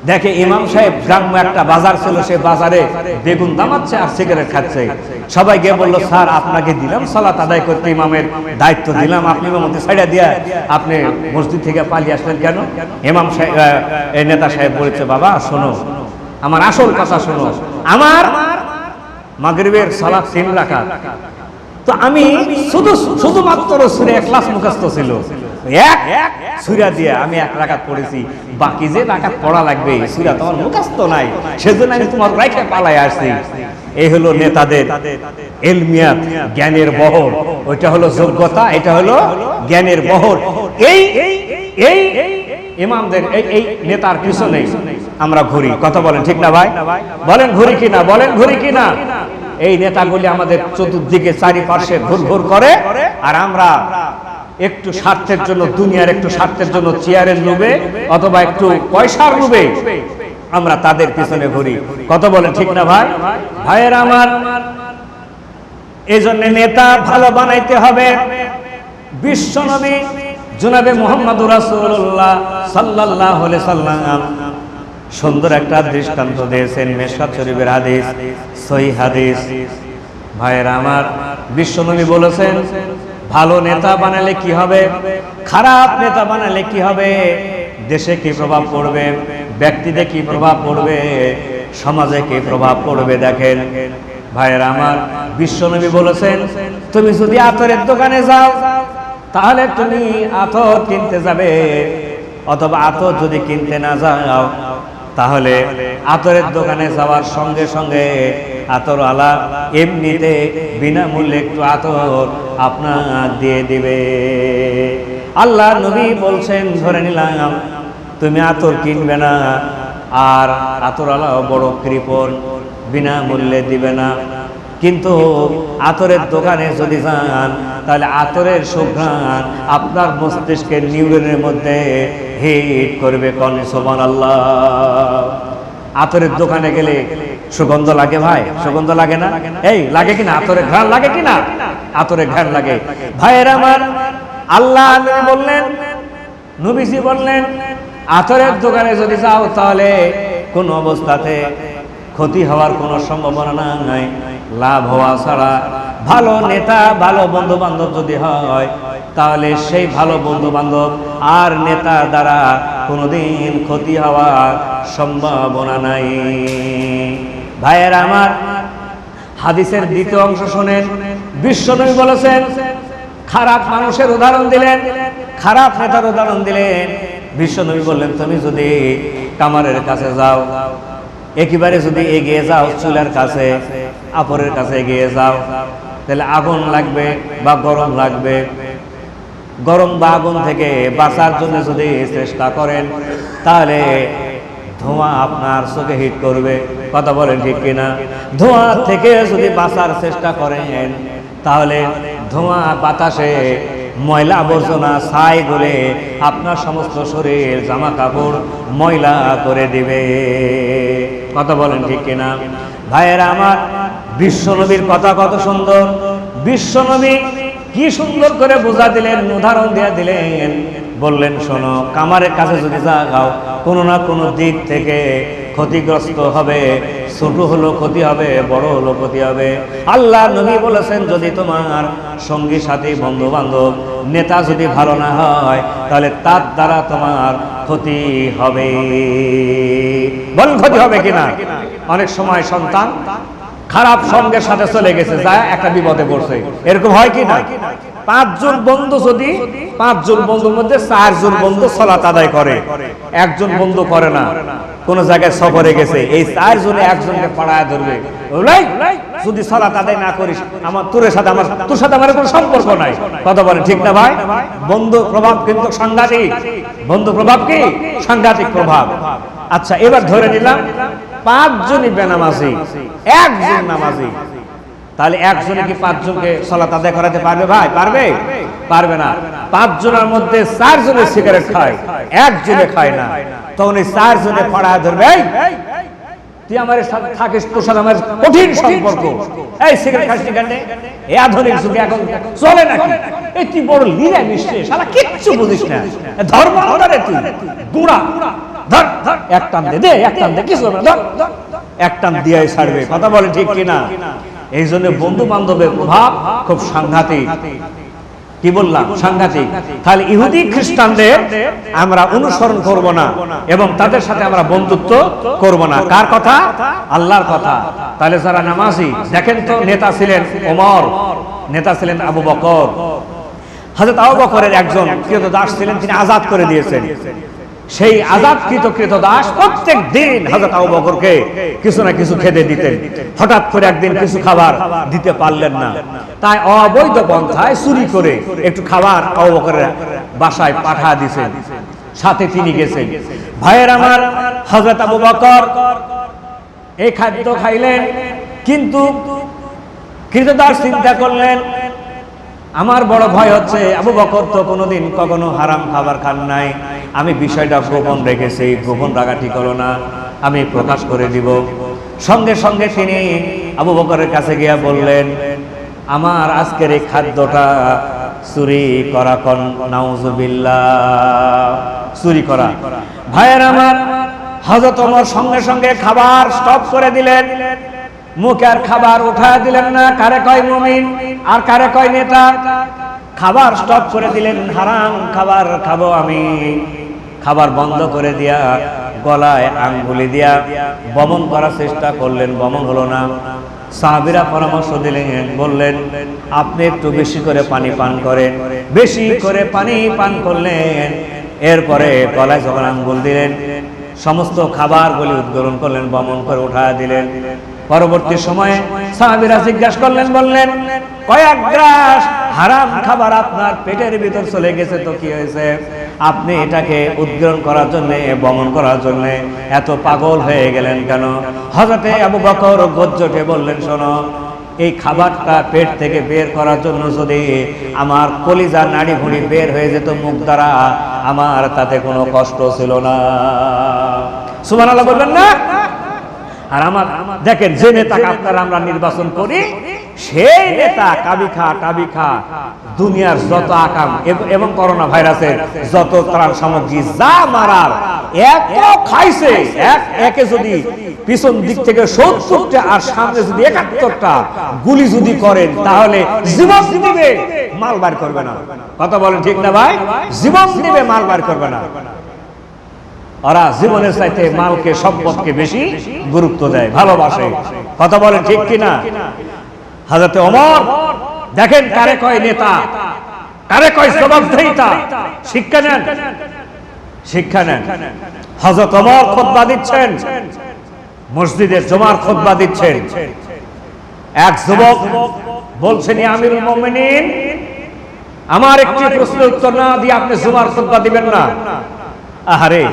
দেখে ইমাম সাহেব গ্রাম্য একটা বাজার ছিল, সে বাজারে বেগুন দামাচ্ছে আর সিগারেট খাচ্ছে। সবাই গিয়ে বললো, স্যার আপনাকে দিলাম সালাত আদায় করতে, ইমামের দায়িত্ব দিলাম, আপনি ইমামতি ছাইড়া দিয়া আপনি মসজিদ থেকে পালিয়ে আসলেন কেন? ইমাম সাহেব, এই নেতা সাহেব বলেছে, বাবা শোনো, আমার আসল কথা শোনো, আমার মাগরিবের সালাত 3 রাকাত, তো আমি শুধুমাত্র সূরা ইখলাস মুখস্থ ছিল, এক সূরা দিয়ে আমি 1 রাকাত পড়েছি, বাকি যে রাকাত পড়া লাগবে সূরা তোমার মুখস্থ নাই, সেজন্য আমি তোমার রাইখে পালায় আসছি। এই হলো নেতাদের ইলমিয়াত, জ্ঞানের বহর। ওইটা হলো যোগ্যতা, এটা হলো জ্ঞানের বহর। এই ইমামদের এই নেতার পিছনে আমরা ঘুরি। কথা বলেন ঠিক না ভাই? বলেন ঘুরি কিনা? বলেন ঘুরি কিনা? এই নেতাগুলি আমাদের চতুর্দিকে চারিপাশে ঘুরঘুর করে, আর আমরা একটু স্বার্থের জন্য, দুনিয়ার একটু স্বার্থের জন্য, চেয়ারের লোভে অথবা একটু পয়সার লোভে আমরা তাদের পিছনে ঘুরি। কথা বলেন ঠিক না ভাই? ভাইয়ের আমার, এই জন্য নেতা ভালো বানাইতে হবে। বিশ্বনবী জনাবে মুহাম্মদুর রাসূলুল্লাহ সাল্লাল্লাহু আলাইহি সাল্লাম সুন্দর একটা দৃষ্টান্ত দিয়েছেন, মিশকাত শরীফের হাদিস, সহিহ হাদিস। ভাইয়েরা আমার, বিশ্বনবী বলেছেন ভালো নেতা বানালে কি হবে, খারাপ নেতা বানালে কি হবে, দেশে কি প্রভাব পড়বে, ব্যক্তিতে কি প্রভাব পড়বে, সমাজে কি প্রভাব পড়বে। দেখেন ভাইয়েরা আমার, বিশ্বনবী বলেছেন তুমি যদি আতরের দোকানে যাও তাহলে তুমি আতর কিনতে যাবে, অথবা আতর যদি কিনতে না যাও তাহলে আতরের দোকানে যাওয়ার সঙ্গে সঙ্গে আতরওয়ালা এমনিতে বিনামূল্যে একটু আতর আপনার দিয়ে দিবে। আল্লাহ নবী বলছেন, ধরে নিলাম তুমি আতর কিনবে না, আর আতরওয়ালা বড় কৃপণ, বিনামূল্যে দিবে না, কিন্তু আতরের দোকানে যদি যান তাহলে আতরের সুঘ্রাণ আপনার মস্তিষ্কের নিউরনের মধ্যে হিট করবে। কোন সুবহানাল্লাহ। আতরের দোকানে গেলে সুগন্ধ লাগে ভাই, সুগন্ধ লাগে না? এই লাগে কিনা? আতরের ঘ্রাণ লাগে কিনা? আতরের ঘ্রাণ লাগে। ভাইয়েরা আমার, আল্লাহ বললেন, নবীজি বললেন আতরের দোকানে যদি যাও তাহলে কোন অবস্থাতে ক্ষতি হওয়ার কোনো সম্ভাবনা নাই, লাভ হওয়া ছাড়া। ভালো নেতা, ভালো বন্ধু বান্ধব যদি হয় তাহলে সেই ভালো বন্ধু বান্ধব আর নেতা দ্বারা কোনোদিন ক্ষতি হওয়ার সম্ভাবনা নাই। ভাইয়েরা আমার, হাদিসের দ্বিতীয় অংশ শোনেন। বিশ্বনবী বলেছেন, খারাপ মানুষের উদাহরণ দিলেন, খারাপ নেতার উদাহরণ দিলেন। বিশ্বনবী বললেন তুমি যদি কামারের কাছে যাও, একেবারে যদি এগিয়ে যাও চুলার কাছে, আপরের কাছে এগিয়ে যাও, তাহলে আগুন লাগবে বা গরম লাগবে। গরম বা আগুন থেকে বাঁচার জন্য যদি চেষ্টা করেন তাহলে ধোঁয়া আপনার চোখে হিট করবে। কথা বলেন ঠিক কিনা? ধোঁয়া থেকে যদি বাঁচার চেষ্টা করেন তাহলে ধোঁয়া বাতাসে ময়লা আবর্জনা ছাই গলে আপনার সমস্ত শরীর, জামা কাপড় ময়লা করে দিবে। কথা বলেন ঠিক কিনা? ভাইয়েরা আমার, বিশ্বনবীর কথা কত সুন্দর। বিশ্বনবী কি সুন্দর করে বোঝা দিলেন, উদাহরণ দিয়ে দিলেন। বললেন শোনো, কামারের কাছে যদি যাও কোনো না কোনো দিক থেকে ক্ষতিগ্রস্ত হবে, ছোট হলো ক্ষতি হবে, বড় হলো ক্ষতি হবে। আল্লাহ নবী বলেছেন যদি তোমার সঙ্গী সাথী বন্ধু বান্ধব নেতা যদি ভালো না হয় তাহলে তার দ্বারা তোমার ক্ষতি হবে। বলেন ক্ষতি হবে কিনা? অনেক সময় সন্তান খারাপ সঙ্গের সাথে চলে গেছে, যায় একটা বিপদে পড়ছে, এরকম হয় কি না? 5 জন বন্ধু যদি 5 জন বন্ধুর মধ্যে 4 জন বন্ধু সালাত আদায় করে, একজন বন্ধু করে না, কোন জায়গায় সফরে গেছে, এই 4 জনে একজনকে পাড়ায় ধরবে, যদি সালাত আদায় না করিস আমার তোর সাথে আমার কোনো সম্পর্ক নাই। কথা বলে ঠিক না ভাই? বন্ধু প্রভাব কিন্তু সাংঘাতিক। বন্ধু প্রভাব কি? সাংঘাতিক প্রভাব। আচ্ছা, এবার ধরে নিলাম 5 জনই বেনামাজি, একজন নামাজি, তাহলে একজনে কি 5 জনকে সালাত আদায় করাতে পারবে ভাই? পারবে? পারবে না। 5 জনের মধ্যে 4 জনে সিগারেট খায়, একজনে খায় না, তখন এই 4 জনে পাড়ায় ধরবে, তুই আমার সাথে থাকিস, তোর সাথে আমার কঠিন সম্পর্ক, এই সিগারেট খাস কেন? এই আধুনিক যুগে এখন চলে নাকি? এই তুই বড় লীলা মিশে শালা কিচ্ছু বুঝিস না, ধর্ম ধরে তুই গুড়া, ধর ধর এক টান দে, এক টান দে, কিছু না, ধর এক টান দিয়ে ছাড়বে। কথা বলে ঠিক কিনা? এই জন্য বন্ধু বান্ধবের প্রভাব খুব সাংঘাতিক। কি বললাম? সাংঘাতিক। তাহলে ইহুদি খ্রিস্টানদের আমরা অনুসরণ করব না এবং তাদের সাথে আমরা বন্ধুত্ব করব না। কার কথা? আল্লাহর কথা। তাহলে যারা নামাজি, দেখেন তো, নেতা ছিলেন ওমর, নেতা ছিলেন আবু বকর। হযরত আবু বকরের একজন ক্রীতদাস ছিলেন, তিনি আজাদ করে দিয়েছেন। সেই আজাদকৃত ক্রীতদাস প্রত্যেক দিন হযরত আবু বকরকে কিছু না কিছু খেতে দিতেন। হঠাৎ করে একদিন কিছু খাবার দিতে পারলেন না, তাই অবৈধ পন্থায় চুরি করে একটু খাবার আবু বকরের বাসায় পাঠিয়ে দিয়েছেন, সাথে তিনি গেছেন। ভাইয়ের আমার, হযরত আবু বকর এই খাদ্য খাইলেন, কিন্তু ক্রীতদাস চিন্তা করলেন আমার বড় ভয় হচ্ছে, আবু বকর তো কোনোদিন কখনো হারাম খাবার খান নাই, আমি বিষয়টা গোপন রেখেছি, গোপন রাখা ঠিক হলো না, আমি প্রকাশ করে দিব। সঙ্গে সঙ্গে তিনি আবু বকরের কাছে গিয়া বললেন, আমার আজকের এই খাদ্যটা চুরি করা, কোন নাউজুবিল্লাহ, চুরি করা। ভাইয়ের আমার, হযরত ওমর সঙ্গে সঙ্গে খাবার স্টপ করে দিলেন, মুখে আর খাবার উঠায় দিলেন না। কারে কয় মুমিন আর কারে কয় নেতা? খাবার স্টপ করে দিলেন, হারাম খাবার খাবো আমি। খাবার বন্ধ করে দিয়া গলায় আঙ্গুলি দিয়া বমন করার চেষ্টা করলেন, বমন হলো না। সাহাবীরা পরামর্শ দিলেন, বললেন আপনি একটু বেশি করে পানি পান করেন। বেশি করে পানি পান করলেন, এরপরে গলায় যখন আঙ্গুল দিলেন সমস্ত খাবারগুলি উদ্গরণ করলেন, বমন করে উঠায় দিলেন। পরবর্তী সময়ে সাহাবীরা জিজ্ঞাসা করলেন, বললেন কয়েক গ্রাস হারাম খাবার আপনার পেটের ভিতর চলে গেছে তো কি হয়েছে? আপনি এটাকে উদ্গরণ করার জন্য, বমন করার জন্য এত পাগল হয়ে গেলেন কেন? হযরতে আবু বকর গর্জে বললেন, শোনো, এই খাবারটা পেট থেকে বের করার জন্য যদি আমার কলিজা নাড়ি ভুঁড়ি বের হয়ে যেত মুখ দ্বারা, আমার তাতে কোনো কষ্ট ছিল না। সুবহানাল্লাহ বলবেন না? আর আমার দেখেন, যে নেতাকে আপনারা আমরা নির্বাচন করি, সেই নেতা কাবি খা দুনিয়ার যত আকাম এবং করোনা ভাইরাসের যত ত্রাণ সামগ্রী যা মারার এত খাইছে, একে যদি পিছন দিক থেকে ৭০টা আর সামনে যদি ৭১টা গুলি যদি করেন, তাহলে জীবন দিবে, মাল বার করবে না। কথা বলেন ঠিক না ভাই? জীবন দিবে, মাল বার করবে না। ওরা জীবনের চাইতে মালকে, সম্পদকে বেশি গুরুত্ব দেয়, ভালোবাসে। কথা বলেন ঠিক কিনা? হযরত ওমর দেখেন কারে কয় নেতা, কারে কয় জবাবদিহিতা। শিক্ষা নেন, শিক্ষা নেন। হযরত ওমর খুতবা দিচ্ছেন, মসজিদের জুমার খুতবা দিচ্ছেন। এক যুবক বলছেন, আমিরুল মুমিনিন, আমার একটি প্রশ্নের উত্তর না দিয়ে আপনি জুমার খুতবা দিবেন না? আহারে,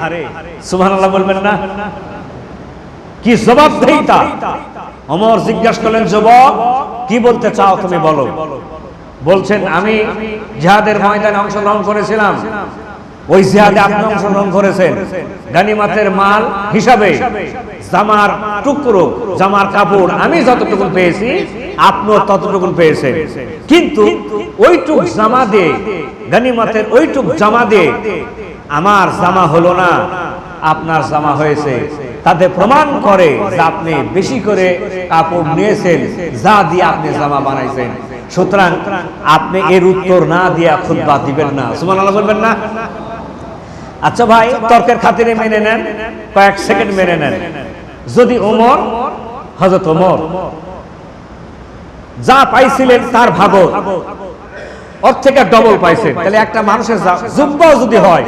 সুবহানাল্লাহ বলবেন না? কি জবাবদিহিতা! ওমর জিজ্ঞাসা করলেন, যুবক কি বলতে চাও তুমি বলো। বলছেন, আমি জিহাদের ময়দানে অংশগ্রহণ করেছিলাম, ওই জিহাদে আপনি অংশগ্রহণ করেছেন। গানিমাতের মাল হিসাবে জামার টুকরো, জামার কাপড় আমি যতটুকু পেয়েছি আপনিও ততটুকু পেয়েছেন, কিন্তু ওইটুক জামা দিয়ে, গানিমাতের ওইটুক জামা দিয়ে আমার জামা হলো না, আপনার জামা হয়েছে। তাতে প্রমাণ করে যে আপনি বেশি করে কাপড় নিয়েছেন, যা দিয়ে আপনি জামা বানাইছেন। সুতরাং আপনি এর উত্তর না দিয়া খুতবা দিবেন না। সুবহানাল্লাহ বলবেন না? আচ্ছা ভাই, তর্কের খাতিরে মেনে নেন, কয়েক সেকেন্ড মেনে নেন। যদি ওমর, হযরত ওমর যা পাইছিলেন তার ভাগও ওর থেকে ডবল পাইছেন, তাহলে একটা মানুষের জুব্বাও যদি হয়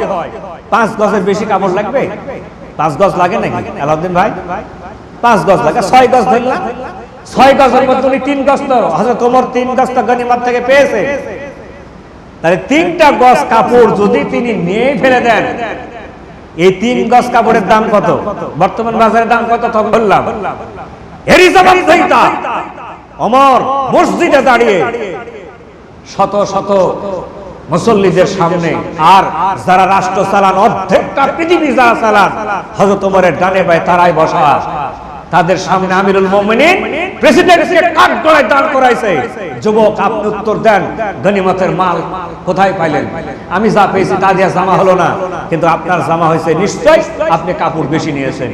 5 গজের বেশি কাপড় লাগবে? 5 গজ লাগে নাকি আলাউদ্দিন ভাই? 5 গজ লাগে, 6 গজ ধরলাম। 6 গজের মধ্যে উনি 3 গজ তো হযরত ওমর 3 গজ তো গনিমত থেকে পেয়েছে। তাহলে 3টা গজ কাপড় যদি তিনি নিয়ে ফেলে দেন, এই 3 গজ কাপড়ের দাম কত? বর্তমান বাজারের দাম কত তখন বললাম। এরই জবাবদিহিতা। ওমর মসজিদে দাঁড়িয়ে শত শত মুসল্লিদের সামনে, আর যারা রাষ্ট্র চালান, অর্ধেকটা পৃথিবী যারা চালান, হযরত ওমরের ডানে বায়ে তারাই বসা, তাদের সামনে আমিরুল মুমিনিন প্রেসিডেন্টকে কাঠগড়ায় দাঁড় করাইছে। যুবক, আপনি উত্তর দেন, গনিমতের মাল কোথায় পাইলেন? আমি যা পেয়েছি তা দিয়ে জামা হলো না, কিন্তু আপনার জামা হয়েছে, নিশ্চয় আপনি কাপড় বেশি নিয়েছেন।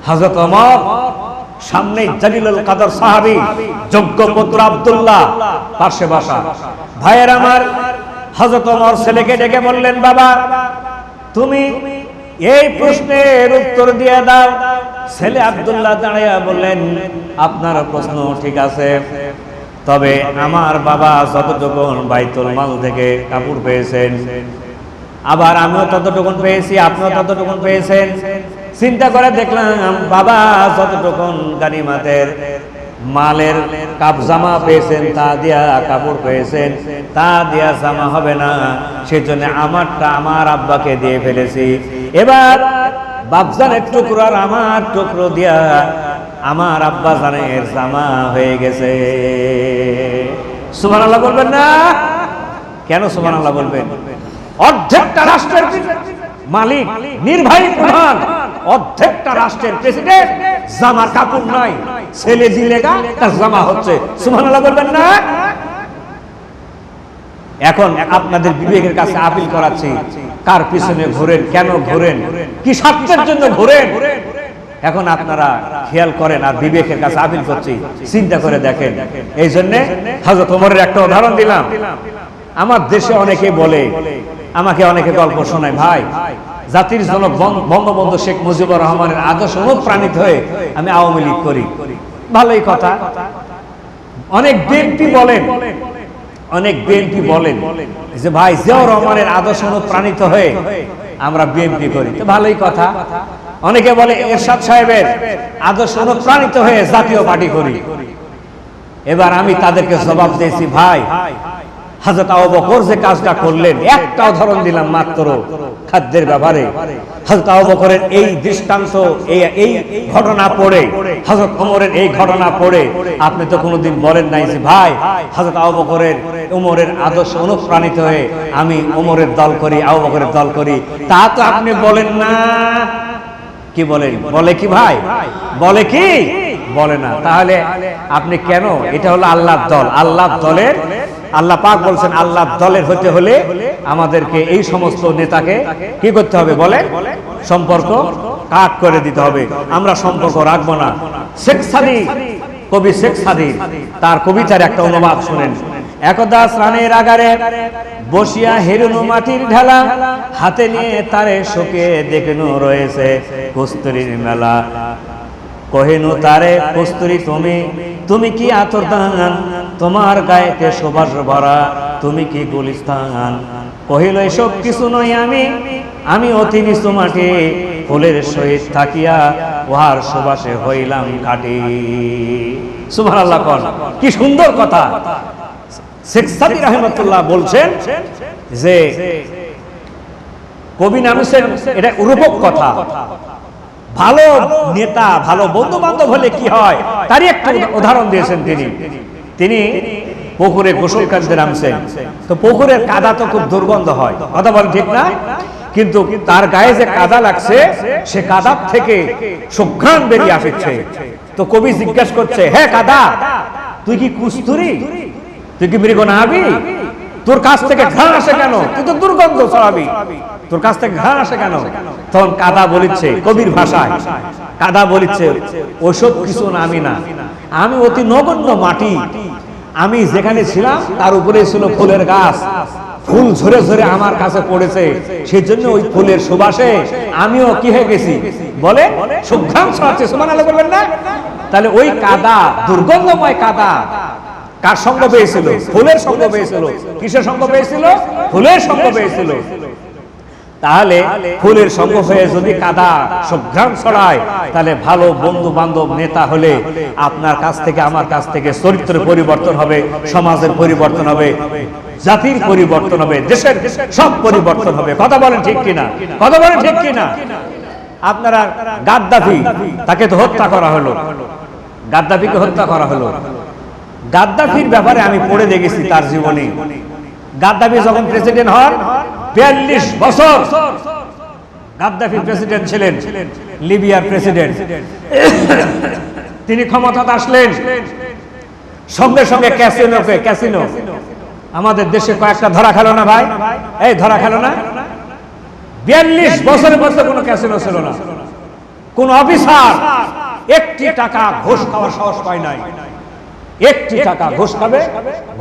হযরত ওমর সামনে জালিলুল কদর সাহাবী যোগ্য পুত্র আব্দুল্লাহ পাশে বসা। ভাইয়ের আমার, হযরত ওমর ছেলেকে ডেকে বললেন, বাবা তুমি এই প্রশ্নের উত্তর দিয়ে দাও। ছেলে আব্দুল্লাহ দাঁড়িয়ে বললেন, আপনার প্রশ্ন ঠিক আছে, তবে আমার বাবা যতটুকু বাইতুল মাল থেকে কাপড় পেয়েছেন, আবার আমিও ততটুকু পেয়েছি, আপনিও ততটুকু পেয়েছেন। চিন্তা করে দেখলাম বাবা যতটুকু গানিমাতের মালের কাপ জামা পেয়েছেন, তা দিয়া কাপড় পেয়েছেন, তা দিয়া জামা হবে না, সেজন্য আমারটা আমার আব্বাকে দিয়ে ফেলেছি। এবার বাপজানের টুকরো আর আমার টুকরো দিয়া আমার আব্বা জানের জামা হয়ে গেছে। সুবহানাল্লাহ বলবেন না? কেন সুবহানাল্লাহ বলবেন? অর্ধেকটা রাষ্ট্রের মালিক, নির্বাহী প্রধান, অর্ধেকটা রাষ্ট্রের প্রেসিডেন্ট, জামার কাপড় নাই, ছেলে দিলেগা তার জামা হচ্ছে। সুবহানাল্লাহ বলবেন না? এখন আপনাদের বিবেকের কাছে আপিল করাচ্ছি, কার পিছনে ঘোরেন, কেন ঘোরেন, কি স্বার্থের জন্য ঘোরেন, এখন আপনারা খেয়াল করেন। আর বিবেকের কাছে আপিল করছি, চিন্তা করে দেখেন। এই জন্য হযরত ওমরের একটা উদাহরণ দিলাম। আমার দেশে অনেকে বলে, আমাকে অনেকে গল্প শোনায়, ভাই জাতির জনক বঙ্গবন্ধু শেখ মুজিবুর রহমানের আদর্শ অনুপ্রাণিত হয়ে আমি আওয়ামী লীগ করি। ভালোই কথা। অনেক বিএনপি বলেন যে ভাই জিয়াউর রহমানের আদর্শ অনুপ্রাণিত হয়ে আমরা বিএনপি করি, তো ভালোই কথা। অনেকে বলে এরশাদ সাহেবের আদর্শ অনুপ্রাণিত হয়ে জাতীয় পার্টি করি। এবার আমি তাদেরকে জবাব দিয়েছি, ভাই হযরত আবু বকর যে কাজটা করলেন, একটা উদাহরণ দিলাম মাত্র খাদ্যের ব্যাপারে। হযরত আবু বকরের এই দৃষ্টান্ত, এই ঘটনা পড়ে, হযরত ওমরের এই ঘটনা পড়ে আপনি তো কোনোদিন বলেন নাই যে ভাই হযরত আবু বকরের ওমরের আদর্শ অনুপ্রাণিত হয়ে আমি ওমরের দল করি, আবু বকরের দল করি। তা তো আপনি বলেন না। কি বলেন? বলে কি ভাই? বলে কি? বলে না। তাহলে আপনি কেন? এটা হলো আল্লাহর দল। আল্লাহর দলের, আল্লাহ পাক বলছেন আল্লাহর দলের হতে হলে আমাদেরকে এই সমস্ত নেতাকে কি করতে হবে? বলে সম্পর্ক কাট করে দিতে হবে। আমরা সম্পর্ক রাখবো না। শেখ সাদী, কবি শেখ সাদী, তার কবিতার একটা অনুবাদ শুনেন। একদা স্নানের আগারে বসিয়া হেরুনু মাটির ঢালা, হাতে নিয়ে তারে শোকে দেখেনু রয়েছে কস্তুরীর মেলা। কহেনু তারে কস্তুরী তুমি কি আতর দান, তোমার গায়েতে সুবাস ভরা, তুমি কি গুলিস্তান। কহিল এসব কিছু নয়, আমি অতি নিচু মাটি, ফুলের সহিত থাকিয়া উহার সুবাসে হইলাম খাঁটি। সুবহানাল্লাহ। কি সুন্দর কথা। শেখ সাদী রাহিমাহুল্লাহ বলছেন যে কবি নামেছেন, এটা রূপক কথা। ভালো নেতা, ভালো বন্ধু বান্ধব হলে কি হয় তারই একটা উদাহরণ দিয়েছেন তিনি। পুকুরে গোসল করতে নামছেন, তো পুকুরের কাদা তো খুব দুর্গন্ধ হয়, কথা বলেন ঠিক না? কিন্তু তার গায়ে যে কাদা লাগছে, সে কাদা থেকে সুঘ্রাণ বেরিয়ে আসছে। তো কবি জিজ্ঞাসা করছে, হ্যাঁ কাদা, তুই কি কুস্তুরী, তুই কি মৃগ নাবি, তোর কাছ থেকে ঘ্রাণ আসে কেন? তুই তো দুর্গন্ধ ছড়াবি, তোর কাছ থেকে ঘ্রাণ আসে কেন? তখন কাদা বলিচ্ছে, কবির ভাষায় কাদা বলিচ্ছে, ওসব কিছু না, আমি অতি নগণ্য মাটি। আমি যেখানে ছিলাম তার উপরে ছিল ফুলের গাছ, ফুল ঝরে ঝরে আমার কাছে পড়েছে, সেই জন্য ওই ফুলের সুবাসে আমিও কি হয়ে গেছি, বলে সুঘ্রাণ ছড়াচ্ছে। সুবহানাল্লাহ বলবেন না? তাহলে ওই কাদা, দুর্গন্ধময় কাদা কার সঙ্গ পেয়েছিল? ফুলের সঙ্গ পেয়েছিল। কিসের সঙ্গ পেয়েছিল? ফুলের সঙ্গ পেয়েছিল। তাহলে ফুলের সঙ্গ হয়ে যদি কাদা সুঘ্রাণ ছড়ায়, তাহলে ভালো বন্ধু বান্ধব নেতা হলে আপনার কাছ থেকে আমার কাছ থেকে চরিত্রের পরিবর্তন হবে, সমাজের পরিবর্তন হবে, জাতির পরিবর্তন হবে, দেশের সব পরিবর্তন হবে। কথা বলেন ঠিক কিনা? কথা বলেন ঠিক কিনা? আপনারা গাদ্দাফি, তাকে তো হত্যা করা হলো, গাদ্দাফিকে হত্যা করা হলো। গাদ্দাফির ব্যাপারে আমি পড়ে দেখেছি তার জীবনী। গাদ্দাফি যখন প্রেসিডেন্ট হন, 42 বছর গাদ্দাফি প্রেসিডেন্ট ছিলেন, লিবিয়ার প্রেসিডেন্ট। তিনি ক্ষমতাতে আসলেন, সঙ্গে সঙ্গে ক্যাসিনো আমাদের দেশে কয়েকটা ধরা খেলো না ভাই? এই ধরা খেলো না? 42 বছরের মধ্যে কোনো ক্যাসিনো ছিল না। কোন অফিসার একটি টাকা ঘুষ খাওয়ার সাহস পায় নাই। একটি টাকা ঘুষ খাবে,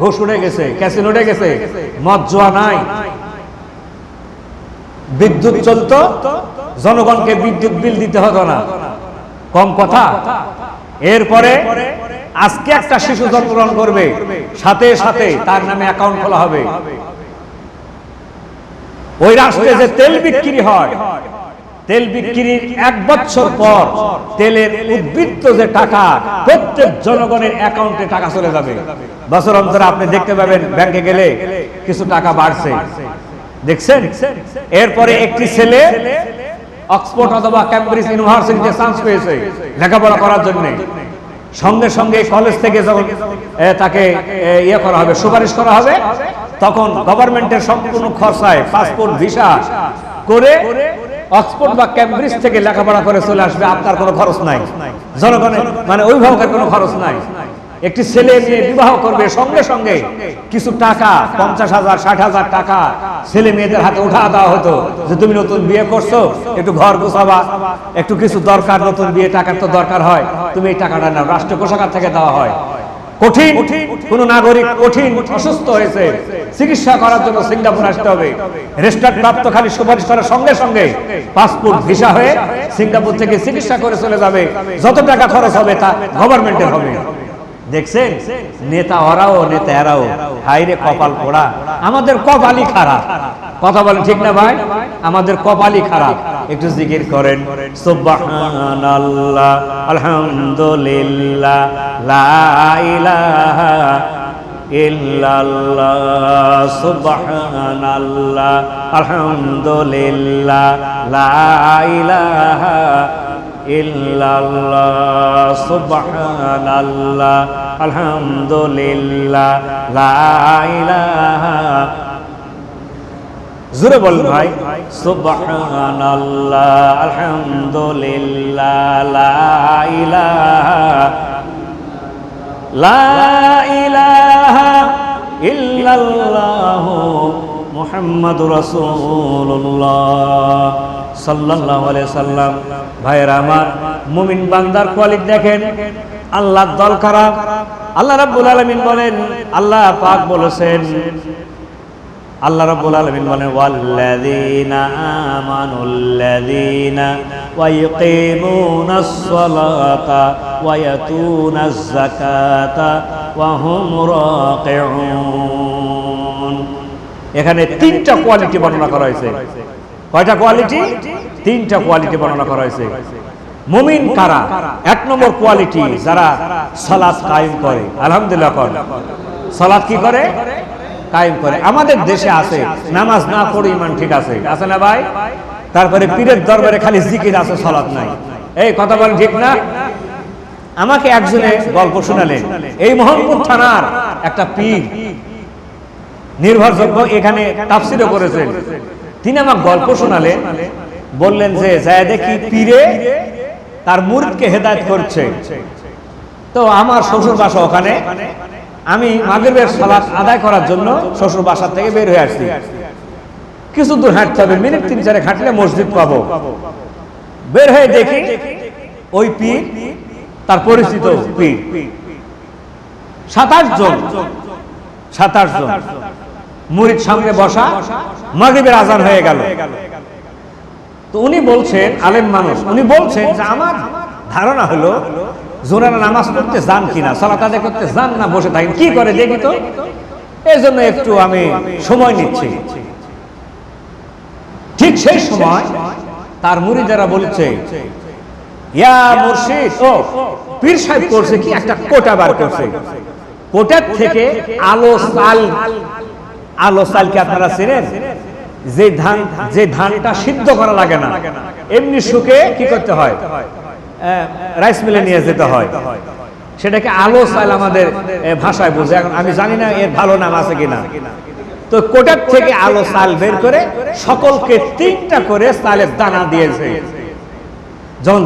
ঘুষ উড়ে গেছে, ক্যাসিনো উড়ে গেছে, মদ জুয়া নাই। বিদ্যুৎ চলতো, জনগণকে বিদ্যুৎ বিল দিতে হতো না, কম কথা। এরপরে আজকে একটা শিশু জন্মগ্রহণ করবে, সাথে সাথে তার নামে অ্যাকাউন্ট খোলা হবে। ওই রাষ্ট্রে যে তেল বিক্রি হয়, তেল বিক্রির 1 বছর পর তেলের উদ্বৃত্ত যে টাকা, প্রত্যেক জনগণের অ্যাকাউন্টে টাকা চলে যাবে। বছর অন্তরে আপনি দেখতে পাবেন ব্যাংকে গেলে কিছু টাকা বাড়ছে, দেখছেন? এরপরে একটি ছেলে অক্সফোর্ড অথবা ক্যামব্রিজ ইউনিভার্সিটিতে চান্স পেয়েছে লেখাপড়া করার জন্য। সঙ্গে সঙ্গে কলেজ থেকে যখন তাকে ইয়ে করা হবে, সুপারিশ করা হবে, তখন গভর্নমেন্টের সম্পূর্ণ খরচায় পাসপোর্ট ভিসা করে অক্সফোর্ড বা ক্যামব্রিজ থেকে লেখাপড়া করে চলে আসবে। আপনার কোনো খরচ নাই, জনগণের মানে অভিভাবকের কোনো খরচ নাই। একটি ছেলে মেয়ে বিবাহ করবে, সঙ্গে সঙ্গে কিছু টাকা 50,000 60,000 টাকা ছেলে মেয়েদের হাতে উঠা দেওয়া হতো যে তুমি নতুন বিয়ে করছো, একটু ঘর গোছাবা, একটু কিছু দরকার, নতুন বিয়ে টাকার তো দরকার হয়, তুমি এই টাকাটা নাও, রাষ্ট্র কোষাগার থেকে দেওয়া হয়। কঠিন কোন নাগরিক কঠিন অসুস্থ হয়েছে, চিকিৎসা করার জন্য সিঙ্গাপুর আসতে হবে, রেজিস্টার্ড প্রাপ্ত খালি সুপারিশ করার সঙ্গে সঙ্গে পাসপোর্ট ভিসা হয়ে সিঙ্গাপুর থেকে চিকিৎসা করে চলে যাবে, যত টাকা খরচ হবে তা গভর্নমেন্টের হবে। দেখছেন নেতা ওরাও নেতা এরাও, হাইরে কপাল পোড়া, আমাদের কপালই খারাপ। কথা বলেন ঠিক না ভাই? আমাদের কপালই খারাপ। একটু জিকির করেন সুবহানাল্লাহ আলহামদুলিল্লাহ লা ইলাহা ইল্লাল্লাহ সুবহানাল্লাহ আলহামদুলিল্লাহ লা ইলাহা ইল্লাল্লাহ সুবহানাল্লাহ আলহামদুলিল্লাহ লা ইলাহা, জোরে বল ভাই, সুবহানাল্লাহ আলহামদুলিল্লাহ লা ইলাহা ইল্লাল্লাহ মুহাম্মাদুর রাসূলুল্লাহ সাল্লাল্লাহু আলাইহি সাল্লাম। ভাইরা আমার, মুমিন বান্দার কোয়ালিটি দেখেন, আল্লাহর দল খারাপ। আল্লাহ রাব্বুল আলামিন বলেন, আল্লাহ পাক বলেছেন, আল্লাহ রাব্বুল আলামিন বলেন ওয়াল্লাযীনা আমানুল্লাযীনা ওয়া ইয়াকিমুনাস সালাতা ওয়া ইয়াতুনাজ যাকাতা ওয়া হুম রাকিউন। এখানে তিনটা কোয়ালিটি বর্ণনা করা হয়েছে। কয়টা কোয়ালিটি? তিনটা কোয়ালিটি বর্ণনা করা হয়েছে। মুমিন কারা? এক নম্বর কোয়ালিটি, যারা সালাত কায়েম করে। আলহামদুলিল্লাহ কর, সালাত কি করে? কায়েম করে। আমাদের দেশে আছে নামাজ না পড়ে ইমান ঠিক আছে, আছে না ভাই? তারপরে পীরের দরবারে খালি জিকির আছে, সালাত নাই। এই কথা বলেন ঠিক না? আমাকে একজনে গল্প শোনালেন, এই মোহনপুর থানার একটা পীর, নির্ভরযোগ্য, এখানে তাফসীরও করেছেন। তিনি আমার গল্প শোনালেন, বললেন যে যায় দেখি পীরে তার মুরিদকে হেদায়েত করছে। তো আমার শ্বশুর বাসা ওখানে, আমি মাগরিবের সালাত আদায় করার জন্য শ্বশুর বাসা থেকে বের হয়ে আসছি। কিছু দূর হাঁটতে হবে, মিনিট 3-4 হাঁটলে মসজিদ পাবো। বের হয়ে দেখি ওই পীর, তার পরিচিত পীর, 27 জন মুরিদ সামনে বসা, মাগরিবের আজান হয়ে গেল। তো উনি বলছেন, আলেম মানুষ, উনি বলছেন যে আমার ধারণা হলো জোরানা নামাজ পড়তে যান কিনা, সালাত আদায় করতে যান না, বসে থাকেন, কি করে দেখি তো, এই জন্য একটু আমি সময় নিচ্ছি। ঠিক সেই সময় তার মুরিদেরা বলছে, ইয়া মুর্শিদ, ও পীর সাহেব করছে কি, একটা কোটা বার করছে। কোটার থেকে আলো চালকে আপনারা চেনেন, যে ধানটা সিদ্ধ করা লাগে না, এমনি শুকে কি করতে হয়, রাইস মিলে নিয়ে যেতে হয়, সেটাকে আলো চাল আমাদের ভাষায় বোঝে। এখন আমি জানি না এর ভালো নাম আছে কিনা। তো কোটার থেকে আলো চাল বের করে সকলকে 3টা করে চালের দানা দিয়েছে। যখন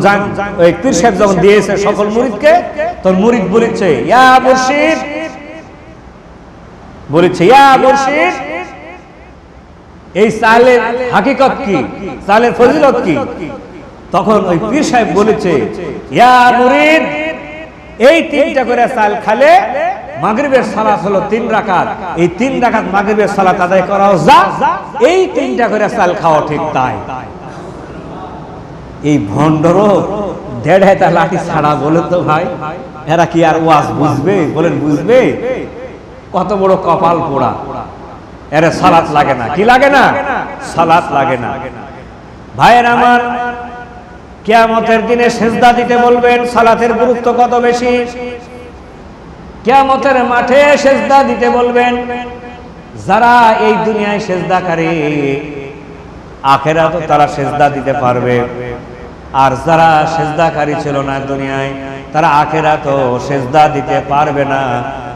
ওই পীর সাহেব যখন দিয়েছে সকল মুরিদকে, তখন মুরিদ বলেছে, ইয়া মুর্শিদ, বলেছে ইয়া মুর্শিদ, এই চালের হাকিকত কি, চালের ফজিলত কি? তখন ওই পীর সাহেব বলেছে, ইয়া মুরিদ, এই 3টা করে চাল খালে মাগরিবের সালাত হলো 3 রাকাত, এই 3 রাকাত মাগরিবের সালাত আদায় করাও যা, এই 3টা করে চাল খাওয়া ঠিক তাই। এই ভণ্ডরও 1.5 হাতে লাঠি ছাড়া, বলে তো ভাই, এরা কি আর ওয়াজ বুঝবে? বলেন বুঝবে? কত বড় কপাল পোড়া, এরা সালাত লাগে না। কি লাগে না? সালাত লাগে না। ভাইয়ের আমার, কিয়ামতের দিনে সেজদা দিতে বলবেন, সালাতের গুরুত্ব কত বেশি। কিয়ামতের মাঠে সেজদা দিতে বলবেন। যারা এই দুনিয়ায় সেজদাকারী, আখিরাতে তারা সেজদা দিতে পারবে। আর যারা সেজদাকারী ছিল না দুনিয়ায়, তারা আখিরাতেও সেজদা দিতে পারবে না।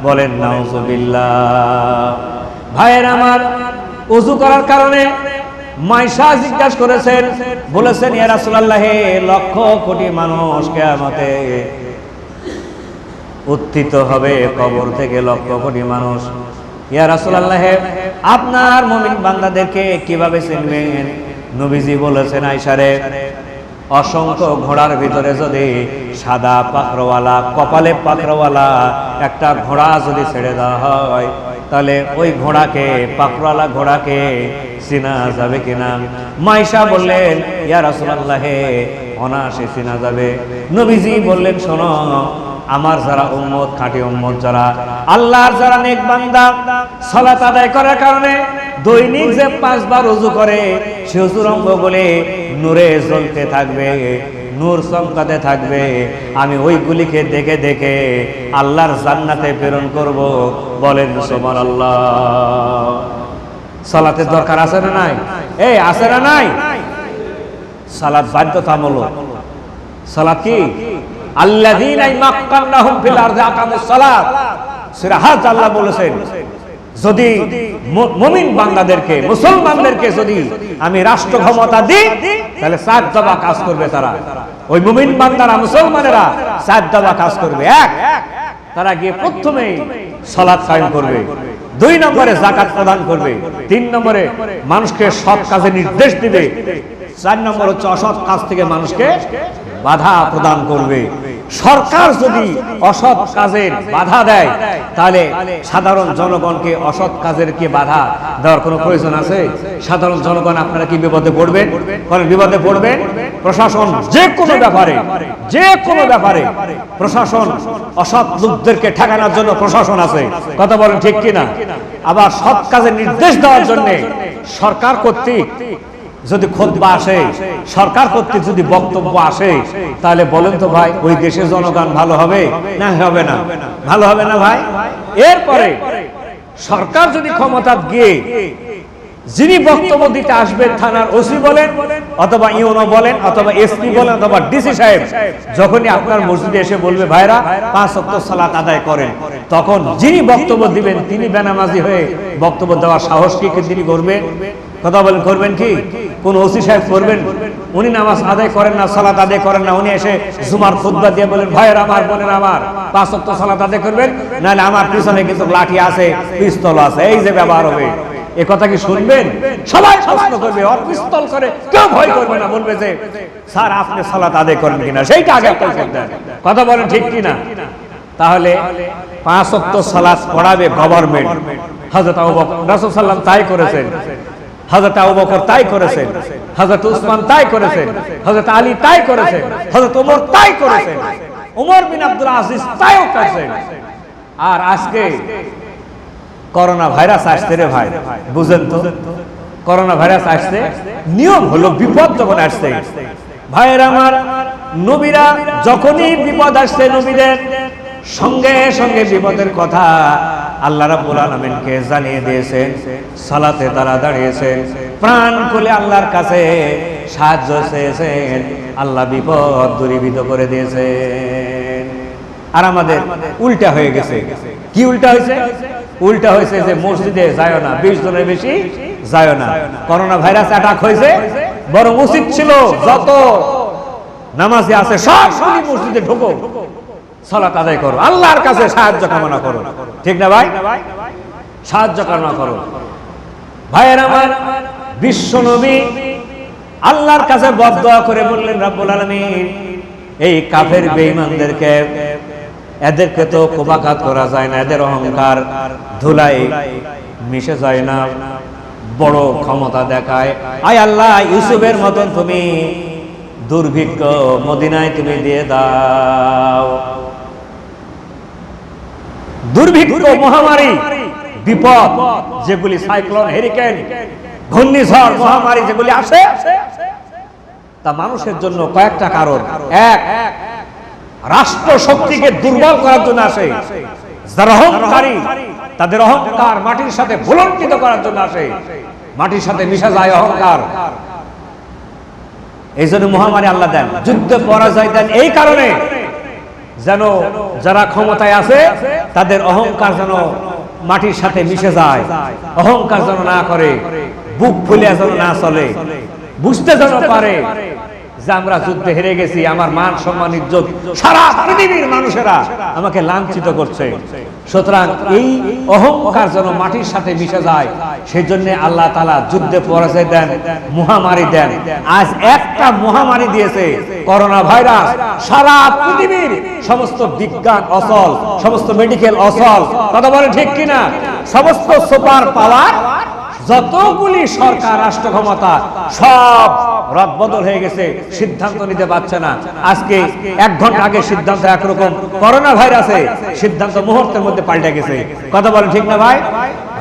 বলেন নাউজুবিল্লাহ। ভাইয়ের আমার, ওযু করার কারণে মাইশা জিজ্ঞাসা করেছেন, বলেছেন, ইয়া রাসূলুল্লাহ, লক্ষ কোটি মানুষ কিয়ামতে উত্থিত হবে কবর থেকে লক্ষ কোটি মানুষ। ইয়া রাসূলুল্লাহ, আপনার মুমিন বান্দাদেরকে কিভাবে চিনবেন? নবীজি বলেছেন, আয়েশারে, অসংখ্য ঘোড়ার ভিতরে যদি সাদা পাকড়ওয়ালা, কপালে পাকড়ওয়ালা একটা ঘোড়া যদি ছেড়ে দেওয়া হয়, তাহলে ওই ঘোড়াকে, পাকড়ওয়ালা ঘোড়াকে চিনা যাবে কিনা? মাইশা বললেন, ইয়া রাসূলুল্লাহ, অনায়াসে চিনা যাবে। নবীজি বললেন, শোনো, আমার যারা উম্মত, খাঁটি উম্মত যারা, আল্লাহর যারা নেক বান্দা, সালাত আদায় করার কারণে দৈনিক যে 5 বার ওযু করে, সে ওযুর অঙ্গ বলে নূরে জ্বলতে থাকবে, নূর চমকাতে থাকবে। আমি ওইগুলিকে দেখে দেখে আল্লাহর জান্নাতে প্রেরণ করব। বলেন সুবহানাল্লাহ। সালাতের দরকার আছে না নাই? এই আছে না নাই? সালাত বাধ্যতামূলক। সালাত কি? আল্লাযীনা মাক্কানাহুম ফিল আরদি আকামুস সালাত। সূরা হজ আল্লাহ বলেছেন, যদি মুমিন বান্দাদেরকে, মুসলমানদেরকে যদি আমি রাষ্ট্র ক্ষমতা দিই, তাহলে 4 দফা কাজ করবে তারা। ওই মুমিন বান্দারা, মুসলমানেরা 4 দফা কাজ করবে। এক, তারা গিয়ে প্রথমেই সালাত কায়েম করবে। 2 নম্বরে যাকাত প্রদান করবে। 3 নম্বরে মানুষকে সৎ কাজে নির্দেশ দিবে। 4 নম্বর হচ্ছে অসৎ কাজ থেকে মানুষকে বাধা প্রদান করবে। সরকার যদি অসৎ কাজের বাধা দেয়, তাহলে সাধারণ জনগণকে অসৎ কাজের কি বাধা দেওয়ার কোনো প্রয়োজন আছে? সাধারণ জনগণ আপনারা কি বিপদে পড়বেন? কোন বিপদে পড়বেন? প্রশাসন যে কোনো ব্যাপারে প্রশাসন, অসৎ লোকদেরকে ঠেকানোর জন্য প্রশাসন আছে। কথা বলেন ঠিক কিনা? আবার সৎ কাজের নির্দেশ দেওয়ার জন্য সরকার কর্তৃক যদি খুতবা আসে, সরকার কর্তৃক যদি বক্তব্য আসে, তাহলে বলেন তো ভাই, ওই দেশের জনগণ ভালো হবে না হবে না? ভালো হবে না ভাই? এরপরে সরকার যদি ক্ষমতা গিয়ে যিনি বক্তব্য দিতে আসবেন, থানার ওসি বলেন অথবা ইউনো বলেন অথবা এসপি বলেন অথবা ডিসি সাহেব, যখনই আপনার মসজিদে এসে বলবে, ভাইরা 5 ওয়াক্ত সালাত আদায় করেন, তখন যিনি বক্তব্য দিবেন তিনি বেনামাজি হয়ে বক্তব্য দেওয়ার সাহস কি তিনি করবেন? কথা বলেন, করবেন কি? কোন ওসি সাহেব করবেন? উনি নামাজ আদায় করেন না, সালাত আদায় করেন না, উনি এসে জুমার খুতবা দিয়ে বলেন, ভাইয়ের আমার, বোনের আমার, 5 ওয়াক্ত সালাত আদায় করবেন, নাহলে আমার পিছনে কিন্তু লাঠি আছে, পিস্তল আছে, এই যে ব্যবহার হবে, এ কথা কি শুনবেন? সবাই প্রশ্ন করবে, আর পিস্তল করে কেউ ভয় করবে না, বলবে যে স্যার আপনি সালাত আদায় করেন কিনা, সেইটা আগে পৌঁছে দেন। কথা বলেন ঠিক কিনা? তাহলে 5 ওয়াক্ত সালাত পড়াবে গভর্নমেন্ট। হযরত আবু বকর রাসূল সাল্লাল্লাহু আলাইহি ওয়াসাল্লাম তাই করেছেন, হযরত আবু বকর তাই করেছেন, হযরত উসমান তাই করেছেন, হযরত আলী তাই করেছেন, হযরত ওমর তাই করেছেন, ওমর বিন আব্দুল আজিজ তাইও করেছেন। আর আজকে করোনা ভাইরাস আসছে রে ভাই, বুঝেন তো? করোনা ভাইরাস আসছে, নিয়ম হলো বিপদ যখন আসছে, ভাইয়ের আমার, নবীরা যখনই বিপদ আসছে, নবীদের সঙ্গে সঙ্গে বিপদের কথা আল্লাহ রাব্বুল আলামিনকে জানিয়ে দিয়েছেন। সালাতে তারা দাঁড়িয়েছেন, প্রাণ খুলে আল্লাহর কাছে সাহায্য চেয়েছেন, আল্লাহ বিপদ দূরীভূত করে দিয়েছেন। আর আমাদের উল্টা হয়ে গেছে। কি উল্টা হয়েছে? উল্টা হয়েছে যে মসজিদে যায় না, 20 জনের বেশি যায় না। করোনা ভাইরাস অ্যাটাক হয়েছে, বরং উচিত ছিল যত নামাজি আছে সব মসজিদে ঢোকো, সালাত আদায় করো, আল্লাহর কাছে সাহায্য কামনা করো, ঠিক না ভাই? সাহায্য কামনা করো। ভাইয়ের আমার, বিশ্ব নবী আল্লাহর কাছে বদদোয়া করে বললেন, রব্বুল আলামিন, এই কাফের বেঈমানদেরকে, এদেরকে তো কোবাঘাত করা যায় না, এদের অহংকার ধুলাই মিশে যায় না, বড় ক্ষমতা দেখায়। আয় আল্লাহ, ইউসুফের মতন তুমি দুর্ভিক্ষ মদিনায় তুমি দিয়ে দাও। দুর্ভিক্ষ, মহামারী, বিপদ যেগুলি, সাইক্লোন, হেরিকেন, ঘূর্ণিঝড়, মহামারী যেগুলি আসে, তা মানুষের জন্য কয়েকটা কারণ। এক, রাষ্ট্র শক্তিকে দুর্বল করার জন্য আসে। যারা অহংকারী, তাদের অহংকার মাটির সাথে ভুলণ্ঠিত করার জন্য আসে, মাটির সাথে মিশে যায় অহংকার। এই জন্য মহামারী আল্লাহ দেন, যুদ্ধে পরাজয় দেন এই কারণে, যেন যারা ক্ষমতায় আছে তাদের অহংকার যেন মাটির সাথে মিশে যায়, অহংকার যেন না করে, বুক ফুলে যেন না চলে, বুঝতে যেন পারে যে আমরা যুদ্ধে হেরে গেছি, আমার মান সম্মান ইজ্জত সারা পৃথিবীর মানুষেরা আমাকে লাঞ্ছিত করছে। সুতরাং এই অহংকার যেন মাটির সাথে মিশে যায়, সেই জন্য আল্লাহ তাআলা যুদ্ধে পরাজয় দেন, মহামারী দেন। আজ একটা মহামারী দিয়েছে, করোনা ভাইরাস। সারা পৃথিবীর সমস্ত বিজ্ঞান অচল, সমস্ত মেডিকেল অচল, কথা বলে ঠিক কিনা? সমস্ত সুপার পাওয়ার, যতগুলি সরকার রাষ্ট্র ক্ষমতা সব রদবদল হয়ে গেছে, সিদ্ধান্ত নিতে পারছে না। আজকে 1 ঘন্টা আগে সিদ্ধান্ত একরকম, করোনা ভাইরাসে সিদ্ধান্ত মুহূর্তের মধ্যে পাল্টে গেছে। কথা বলেন ঠিক না ভাই?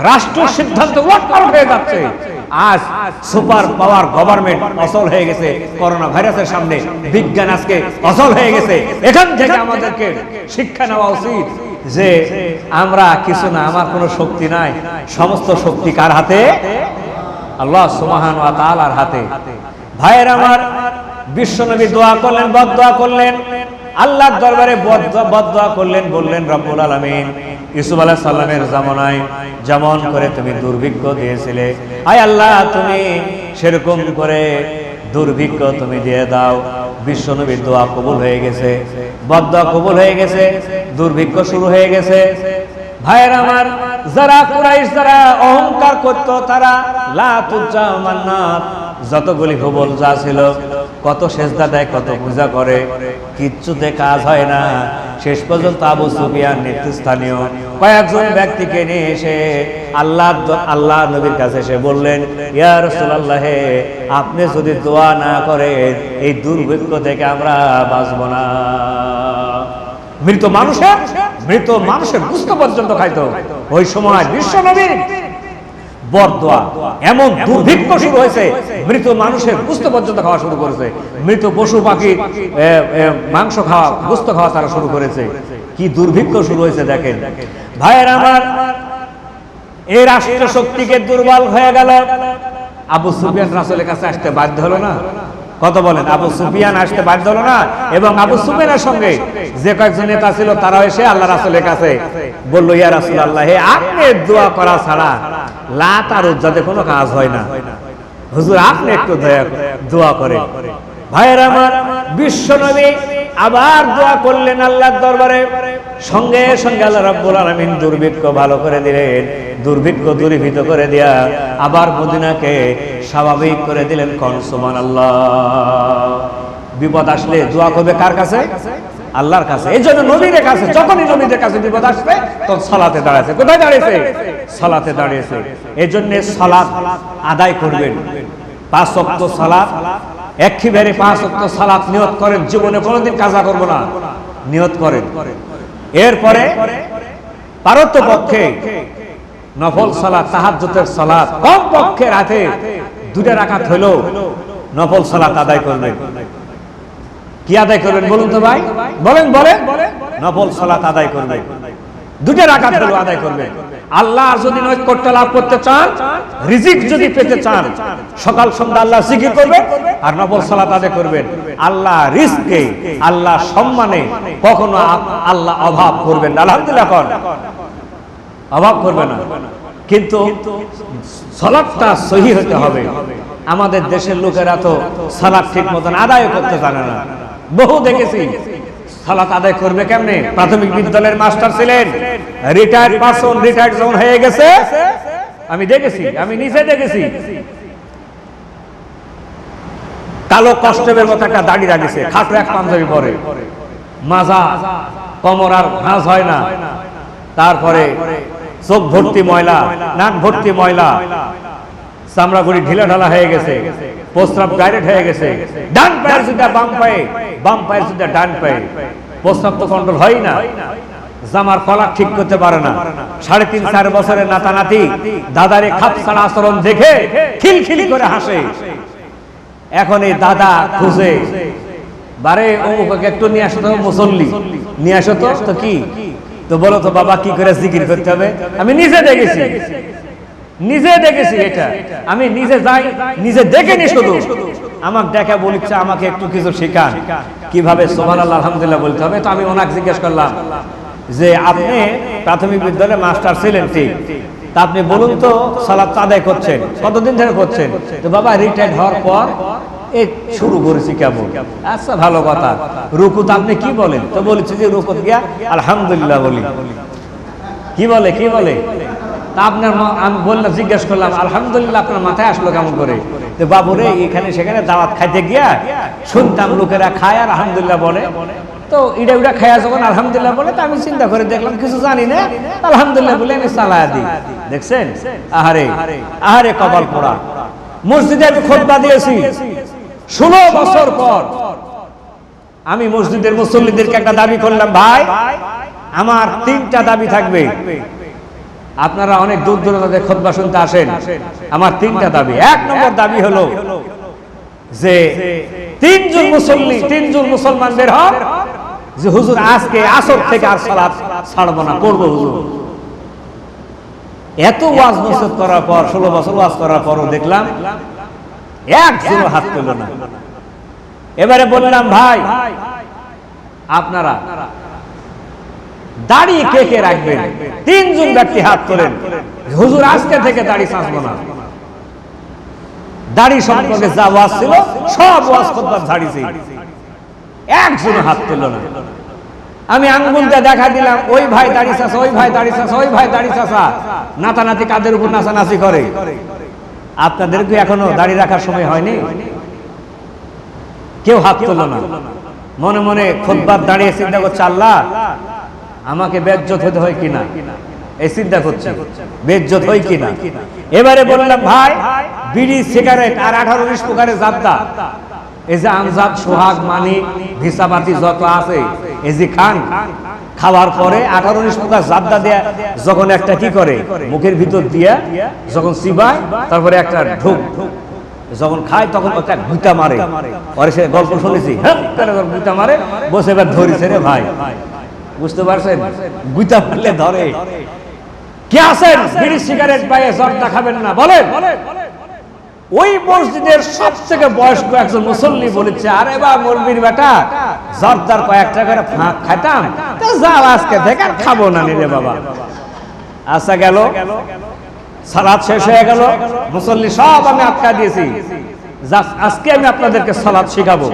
রাষ্ট্র সিদ্ধান্ত ওয়াটআউট হয়ে যাচ্ছে। আজ সুপার পাওয়ার গভর্নমেন্ট অচল হয়ে গেছে করোনা ভাইরাসের সামনে, বিজ্ঞান আজকে অচল হয়ে গেছে। এখান থেকে আমাদেরকে শিক্ষা নেওয়া উচিত যে আমরা কিছু না, আমার কোনো শক্তি নাই, সমস্ত শক্তি কার হাতে? আল্লাহ সুবহানাহু ওয়া তাআলার হাতে। ভাইয়ের আমার, বিশ্বনবী দোয়া করলেন, বদদোয়া করলেন, আল্লাহর দরবারে বদদোয়া করলেন, বললেন রব্বুল আলামিন ইউসুফ আলাইহিস সালামের জামানায় যেমন করে তুমি দুর্ভিক্ষ দিয়েছিলে, আয় আল্লাহ তুমি সেরকম করে দুর্ভিক্ষ তুমি দিয়ে দাও। বিশ্বনবীর দোয়া কবুল হয়ে গেছে, বদদোয়া কবুল হয়ে গেছে, দুর্ভিক্ষ শুরু হয়ে গেছে। ভাইয়ের আমার, যারা কুরাইশ, যারা অহংকার করত, তারা লা তুজ্জা মান্নাত, যতগুলি হুবল যা ছিল, কত সেজদা দেয়, কত পূজা করে, কিচ্ছুতে কাজ হয় না। শেষ পর্যন্ত আবু সুফিয়ান নেতৃস্থানীয় কয়েকজন ব্যক্তিকে নিয়ে এসে আল্লাহ নবীর কাছে এসে বললেন, ইয়া রাসূলুল্লাহ, আপনি যদি দোয়া না করেন এই দুর্ভিক্ষ থেকে আমরা বাঁচব না। মৃত মানুষের গোশত পর্যন্ত খাইতো ওই সময় বিশ্বনবী বরদোয়া। এমন দুর্ভিক্ষ শুরু হয়েছে, মৃত মানুষের গোশত পর্যন্ত খাওয়া শুরু করেছে, মৃত পশু পাখি মাংস খাওয়া, গোশত খাওয়া তারা শুরু করেছে। কি দুর্ভিক্ষ শুরু হয়েছে দেখেন ভাইয়ের আমার। এই রাষ্ট্র শক্তিকে দুর্বল হয়ে গেল। আবু সুফিয়ান রাসূলের কাছে আসতে বাধ্য হলো না? কত বলেন? আবু সুফিয়ান আসতে বাধ্য হলো না? এবং আবু সুফিয়ানের সঙ্গে যে কয়েকজন নেতা ছিল তারা এসে আল্লাহ রাসূলের কাছে বলল, ইয়া রাসূলুল্লাহ, আপনি দোয়া করা ছাড়া লাত আর উজ্জাতে কোনো কাজ হয় না, হুজুর আপনি একটু দোয়া করেন। ভাইয়ের আমার, বিশ্বনবী আবার দোয়া করলেন আল্লাহর দরবারে। সঙ্গে সঙ্গে আল্লাহ রাব্বুল আলামিন দুর্ভিক্ষ ভালো করে দিলেন, দুর্ভিক্ষ দূরীভূত করে দিয়া আবার মদিনাকে স্বাভাবিক করে দিলেন। কোন সুবহানাল্লাহ। বিপদ আসলে দোয়া করবে কার কাছে? আল্লাহর কাছে। এই জন্য নবীর কাছে, যখনই নবীদের কাছে বিপদ আসবে তখন সালাতে দাঁড়াইছে। কোথায় দাঁড়িয়েছে? সালাতে দাঁড়িয়েছে। এই জন্য সালাত আদায় করবেন। 5 ওয়াক্ত সালাত, একেবারে 5 ওয়াক্ত সালাত নিয়ত করেন, জীবনে কোনোদিন কাজা করব না, নিয়ত করেন। এরপরে পারত পক্ষে নফল সালাত, তাহাজ্জুদের সালাত কম পক্ষে রাতে 2 রাকাত হলেও নফল সালাত আদায় করবেন। কি আদায় করবেন বলুন তো ভাই? বলেন। নফল সালাত আদায় করবেন, 2 রাকাত হলেও আদায় করবেন। আল্লাহ যদি নৈকট্য লাভ করতে চান, রিজিক যদি পেতে চান, সকাল সন্ধ্যা আল্লাহ জিকির করবেন আর নফল সালাত আদায় করবেন। আল্লাহ রিজকে, আল্লাহ সম্মানে কখনো আল্লাহ অভাব করবেন না। আলহামদুলিল্লাহ, অভাব করবে না। কিন্তু সালাতটা সহি হতে হবে। আমাদের দেশের লোকেরা তো সালাত ঠিক মতন আদায় করতে জানে না। বহু দেখেছি সালাত আদায় করবে কেমনে। প্রাথমিক বিদ্যালয়ের মাস্টার ছিলেন, রিটায়ার্ড পারসন, রিটায়ার্ড যখন হয়ে গেছে, আমি দেখেছি, আমি নিজে দেখেছি, কালো কষ্টের মতো একটা দাড়ি রাখছে, খাটো এক পাঞ্জাবি পরে, মাজা কোমর আর ভাঁজ হয় না, তারপরে চোখ ভর্তি ময়লা, নাক ভর্তি ময়লা, চামড়াগুড়ি ঢিলা ঢালা হয়ে গেছে, প্রস্রাব ডাইরেক্ট হয়ে গেছে, ডান পায়ের সুদ্ধা বাম পায়ে, বাম পায়ের সুদ্ধা ডান পায়ে, প্রস্রাব তো কন্ট্রোল হয় না, জামার কলার ঠিক করতে পারে না। 3.5-4 বছরের নাতা নাতি দাদারে খাপছাড়া আচরণ দেখে খিলখিলি করে হাসে। এখন এই দাদা খুঁজে, বারে অমুককে একটু নিয়ে আসো তো, মুসল্লি নিয়ে আসো তো কি, তো বলো তো বাবা কি করে জিকির করতে হবে। আমি নিজে দেখেছি, এটা আমি নিজে যাই, নিজে দেখে নি, শুধু আমাকে দেখা বলছে আমাকে একটু কিছু শেখান কিভাবে সুবহানাল্লাহ আলহামদুলিল্লাহ বলতে হবে। তো আমি ওনাকে জিজ্ঞেস করলাম যে আপনি প্রাথমিক বিদ্যালয়ে মাস্টার ছিলেন, ঠিক, তা আপনি বলুন তো সালাত আদায় করছেন কতদিন ধরে করছেন? তো বাবা রিটায়ার্ড হওয়ার পর এই শুরু করেছি কেমন, আচ্ছা ভালো কথা, রুকুত আপনি কি বলেন? তো বলেছি যে রুকুত গিয়া আলহামদুলিল্লাহ বলি। কি বলে কি বলে? তা আপনার আমি বললাম, জিজ্ঞেস করলাম আলহামদুলিল্লাহ আপনার মাথায় আসলো কেমন করে? তো বাবুরে এখানে সেখানে দাওয়াত খাইতে গিয়া শুনতাম লোকেরা খায় আর আলহামদুলিল্লাহ বলে, তো ইডা উডা খায়া যখন আলহামদুলিল্লাহ বলে, তো আমি চিন্তা করে দেখলাম কিছু জানি না, আলহামদুলিল্লাহ বলে আমি চালায়া দিই। দেখছেন আহারে আহারে কপাল পোড়া। মসজিদে আমি খুতবা দিয়েছি 16 বছর পর। আমি মসজিদের মুসল্লিদেরকে একটা দাবি করলাম, ভাই আমার 3টা দাবি থাকবে। আপনারা অনেক দূর দূরান্তে খুতবা শুনতে আসেন, আমার 3টা দাবি। 1 নম্বর দাবি হলো যে 3 জন মুসলমান বের হন যে হুজুর আজকে আসর থেকে আর সালাত ছাড়বো না, করবো হুজুর। এত ওয়াজ নসিহত করার পর, 16 বছর ওয়াজ করার পরও দেখলাম একজনও হাত তুলল না। এবারে বললাম, ভাই আপনারা দাড়ি কে কে রাখবেন? 3 জন ব্যক্তি হাত তোলেন, হুজুর আজকে থেকে দাড়ি ছাঁচবো না। দাড়ি সম্পর্কে যা ওয়াজ ছিল সব ওয়াজ খুতবা ঝাড়িছি, একজনও হাত তুলল না। আমি আঙ্গুলটা দেখা দিলাম, ওই ভাই দাড়ি চাষা, ওই ভাই দাড়ি চাষা, ওই ভাই দাড়ি চাষা, নাতানাতি কাদের উপর নাচানাচি করে। আপনাদের কি এখনো দাড়ি রাখার সময় হয়নি? কেউ হাত তুলল না। মনে মনে খুতবা দাঁড়িয়ে চিন্তা করছে, আল্লাহ আমাকে বেজ্জত হতে হয় কিনা, এই চিন্তা করছে বেজ্জত হয় কিনা। এবারে বললাম, ভাই বিড়ি সিগারেট আর 18-19 প্রকারের জাদ্দা, এই যে আমজাদ সোহাগ মানি ভিসাপাতি যত আছে, এই যে খান, খাওয়ার পরে 18-19 প্রকার জাদ্দা দেয়া যখন একটা কি করে মুখের ভিতর দিয়া যখন চিবায়, তারপরে একটা ঢুক যখন খায় তখন একটা গুতা মারে। পরে সে গল্প শুনেছি, হ্যাঁ গুতা মারে, বসে এবার ধরিছে রে ভাই, বুঝতে পারছেন? গুতা মারলে ধরে। কে আছেন বিড়ি সিগারেট পায়ে জর্দা খাবেন না বলেন? ওই মসজিদের সবথেকে বয়স্ক একজন মুসল্লি বলেছে, আরে বা মরবির বেটা, জর্দার কয়েকটা করে ফাঁক খাইতাম, তো যাও আজকে থেকে আর খাবো না রে বাবা। আচ্ছা গেল, সালাত শেষ হয়ে গেল, মুসল্লি সব আমি আটকা দিয়েছি, আজকে আমি আপনাদেরকে সালাত শিখাবো,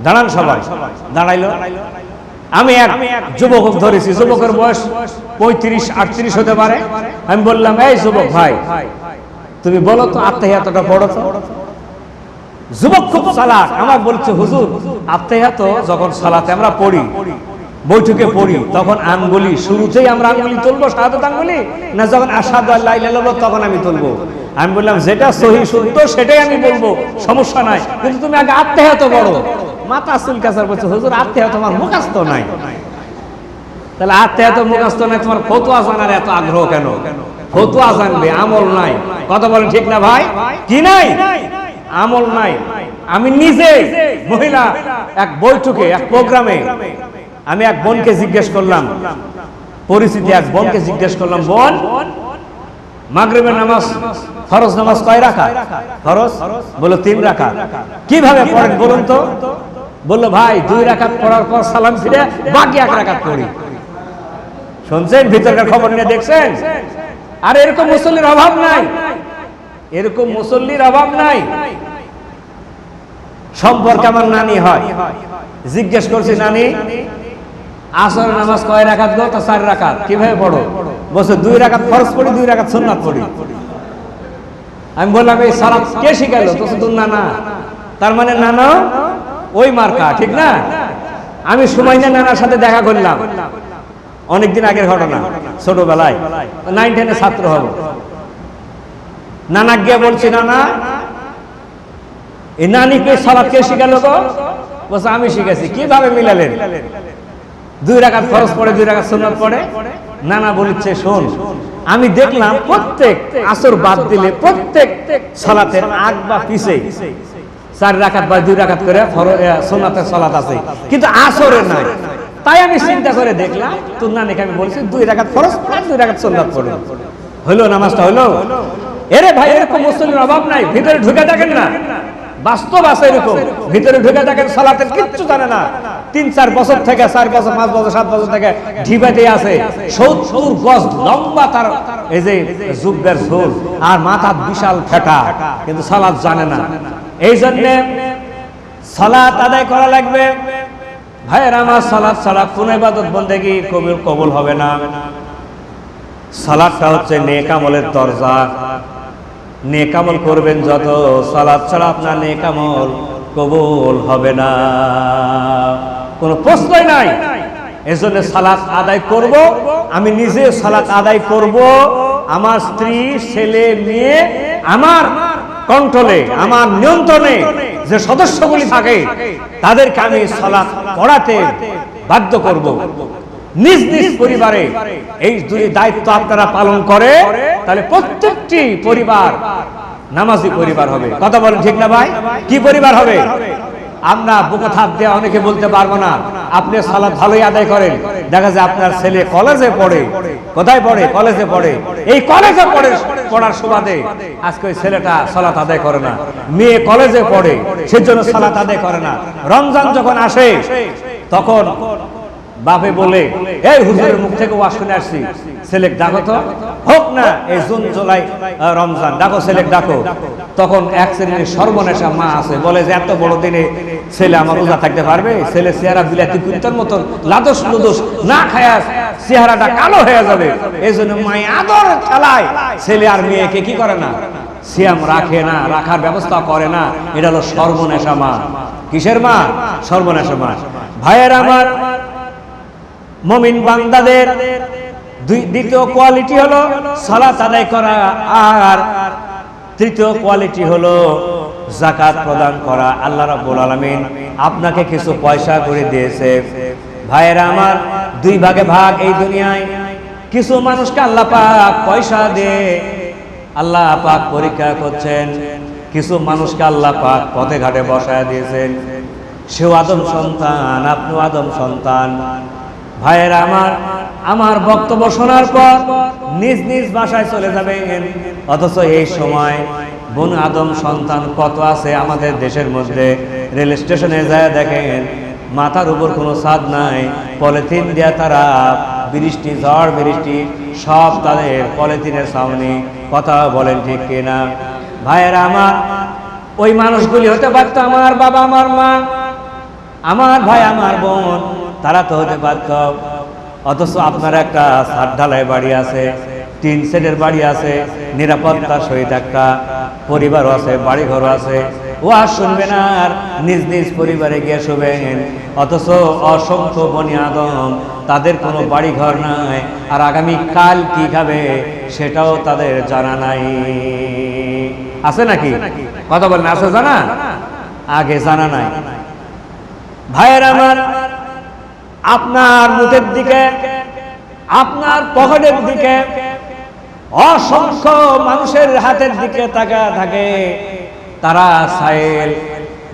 দাঁড়ান সবাই। দাঁড়াইলো। আমি এক যুবক ধরেছি, যুবকের বয়স 35-38 হতে পারে। আমি বললাম, এই যুবক ভাই তুমি বলো তো আত্তাহিয়াতটা পড়ো তো। যুবক খুব চালাক, আমার বলছে, হুজুর আত্তাহিয়াত যখন সালাতে আমরা পড়ি, বৈঠকে পড়ি, তখন আঙ্গুলি শুরুতেই আমরা আঙ্গুলি তুলবো, শাহাদাত আঙ্গুলি, না যখন আশহাদু আল্লা ইলাহা ইল্লাল্লাহ তখন আমি তুলবো? আমি বললাম, যেটা সহিহ শুদ্ধ সেটাই আমি বলবো, সমস্যা নাই, কিন্তু তুমি আগে আত্তাহিয়াত পড়ো। মাথা চুলকাচার বলছে, হুজুর আত্তাহিয়াত আমার মুখস্থ নাই। তাহলে আত্তাহিয়াত মুখস্থ নাই, তোমার ফতোয়া জানার এত আগ্রহ কেন? ফতোয়া জানবে, আমল নাই। কথা বলেন ঠিক না ভাই? কি নাই? আমল নাই। আমি নিজে মহিলা এক বৈঠকে, এক প্রোগ্রামে আমি এক বোনকে জিজ্ঞেস করলাম, পরিস্থিতি এক বোনকে জিজ্ঞেস করলাম, বোন মাগরিবের নামাজ ফরজ নামাজ কয় রাকাত? ফরজ বলো 3 রাকাত। কিভাবে পড়েন বলুন তো? বললো, ভাই 2 রাকাত পড়ার পর সালাম ফিরে বাকি 1 রাকাত পড়ি। শুনছেন? ভিতরকার খবর নিয়ে দেখছেন? আর এরকম মুসল্লির অভাব নাই, এরকম মুসল্লির অভাব নাই। সম্পর্কে আমার নানি হয়, জিজ্ঞেস করছি, নানি আসর নামাজ কয় রাকাত গো? তো 4 রাকাত। কিভাবে পড়ো? বলছে 2 রাকাত ফরজ পড়ি, 2 রাকাত সুন্নাত পড়ি। আমি বললাম, এই সালাত কে শিখাইলো? তো শুধু নানা। তার মানে নানা ওই মার্কা, ঠিক না? আমি সুমাইনা নানার সাথে দেখা করলাম, অনেকদিন আগের ঘটনা, ছোটবেলায় 9-10 ছাত্র হব। নানা গিয়ে বলছি, নানা এই নানিকে সালাত কে শিখালো গো? বলছে, আমি শিখেছি। কিভাবে মিলালেন? 2 রাকাত ফরজ পড়ে, 2 রাকাত সুন্নাত পড়ে। নানা বলছে, শোন, আমি দেখলাম প্রত্যেক আসর বাদ দিলে প্রত্যেক সালাতের আগ বা পিছে 4 রাকাত বা 2 রাকাত করে সুন্নাতের সালাত আছে, কিন্তু আসরে নাই। তাই আমি চিন্তা করে দেখলাম, তোর নানিকে আমি বলছি 2 রাকাত ফরজ পড়ে, 2 রাকাত সুন্নাত পড়ে। হলো নামাজটা হলো? এরে ভাই, এরকম মুসল্লির অভাব নাই। ভিতরে ঢুকে দেখেন না, বাস্তব আছে এরকম। ভিতরে ঢুকে দেখেন, সালাতের কিচ্ছু জানে না। 3-4 বছর থেকে, 4 বছর, 5 বছর, 7 বছর থেকে ঢিবাতে আছে। 70 গজ লম্বা তার এই যে জুব্বের ঝোল, আর মাথা বিশাল ফেটা, কিন্তু সালাত জানে না। এই জন্য সালাত আদায় করা লাগবে। ভাইয়ের আমার, সালাত ছাড়া কোন ইবাদত বন্দেগী কবুল হবে না। সালাতটা হচ্ছে নেক আমলের দরজা। নেক আমল করবেন যত, সালাত ছাড়া আপনার নেক আমল কবুল হবে না, কোনো প্রশ্নই নাই। এজন্য সালাত আদায় করব, আমি নিজে সালাত আদায় করব, আমার স্ত্রী, ছেলে, মেয়ে আমার কন্ট্রোলে, আমার নিয়ন্ত্রণে যে সদস্যগুলি থাকে তাদেরকে আমি সালাত পড়াতে বাধ্য করব। নিজ নিজ পরিবারে এই দুই দায়িত্ব আপনারা পালন করে, তাহলে প্রত্যেকটি পরিবার নামাজি পরিবার হবে। কথা বলেন ঠিক না ভাই? কি পরিবার হবে? আমরা বুকে থাপ দিয়ে অনেকে বলতে পারবো না আপনি সালাত ভালোই আদায় করেন, দেখা যায় আপনার ছেলে কলেজে পড়ে। কোথায় পড়ে? কলেজে পড়ে। এই কলেজে পড়ার সুবাদে আজকে ওই ছেলেটা সালাত আদায় করে না, মেয়ে কলেজে পড়ে সেজন্য সালাত আদায় করে না। রমজান যখন আসে তখন বাপে বলে, এই হুজুরের মুখ থেকে ওয়াজ শুনে আসছি, ছেলে ডাকো তো, হোক না এই জুন জুলাই রমজান, ডাকো ছেলে ডাকো। তখন এক শ্রেণীর সর্বনেশা মা আছে, বলে যে এত বড় দিনে ছেলে আমার রোজা থাকতে পারবে? ছেলে চেহারা বিলাতি কুত্তার মতন লাদস লুদস না খায়া চেহারাটা কালো হয়ে যাবে। এই জন্য মাই আদর খেলায় ছেলে আর মেয়েকে কি করে না, সিয়াম রাখে না, রাখার ব্যবস্থা করে না। এটা হলো সর্বনেশা মা। কিসের মা? সর্বনেশা মা। ভাইয়ের আমার, মুমিন বান্দাদের দ্বিতীয় কোয়ালিটি হলো সালাত আদায় করা, আর তৃতীয় কোয়ালিটি হলো যাকাত প্রদান করা। আল্লাহ রাব্বুল আলামিন আপনাকে কিছু পয়সা করে দিয়েছে। ভাইয়েরা আমার, দুই ভাগে ভাগ এই দুনিয়ায়। কিছু মানুষকে আল্লাহ পাক পয়সা দিয়ে আল্লাহ পাক পরীক্ষা করছেন, কিছু মানুষকে আল্লাহ পাক পথে ঘাটে বসায় দিয়েছেন। সেও আদম সন্তান, আপনিও আদম সন্তান। ভাইয়েরা আমার বক্তব্য শোনার পর নিজ নিজ বাসায় চলে যাবেন, অথচ এই সময় বনু আদম সন্তান কত আছে আমাদের দেশের মধ্যে। রেল স্টেশনে যায় দেখেন মাথার উপর কোনো ছাদ নাই, পলিথিন দিয়া তারা বৃষ্টি, ঝড় বৃষ্টি সব তাদের পলিথিনের সামনে। কথা বলেন ঠিক কিনা? ভাইয়েরা আমার, ওই মানুষগুলি হতে পারতো আমার বাবা, আমার মা, আমার ভাই, আমার বোন, তারা তো হতে পারত। অথচ আপনার একটা ছাদ ঢালাই বাড়ি আছে, টিন সেটের বাড়ি আছে, নিরাপত্তার সহিত একটা পরিবারও আছে, বাড়ি ঘরও আছে। ওয়াজ শুনবেন আর নিজ নিজ পরিবারে গিয়ে শুবেন। অথচ অসংখ্য বনি আদম, তাদের কোনো বাড়ি ঘর নাই, আর আগামী কাল কি খাবে সেটাও তাদের জানা নাই। আছে নাকি? কথা বলেন, আছে জানা? আগে জানা নাই। ভাইয়ের আমার, আপনার মুখের দিকে, আপনার পকেটের দিকে অসংখ্য মানুষের হাতের দিকে তাকা থাকে। তারা চাইল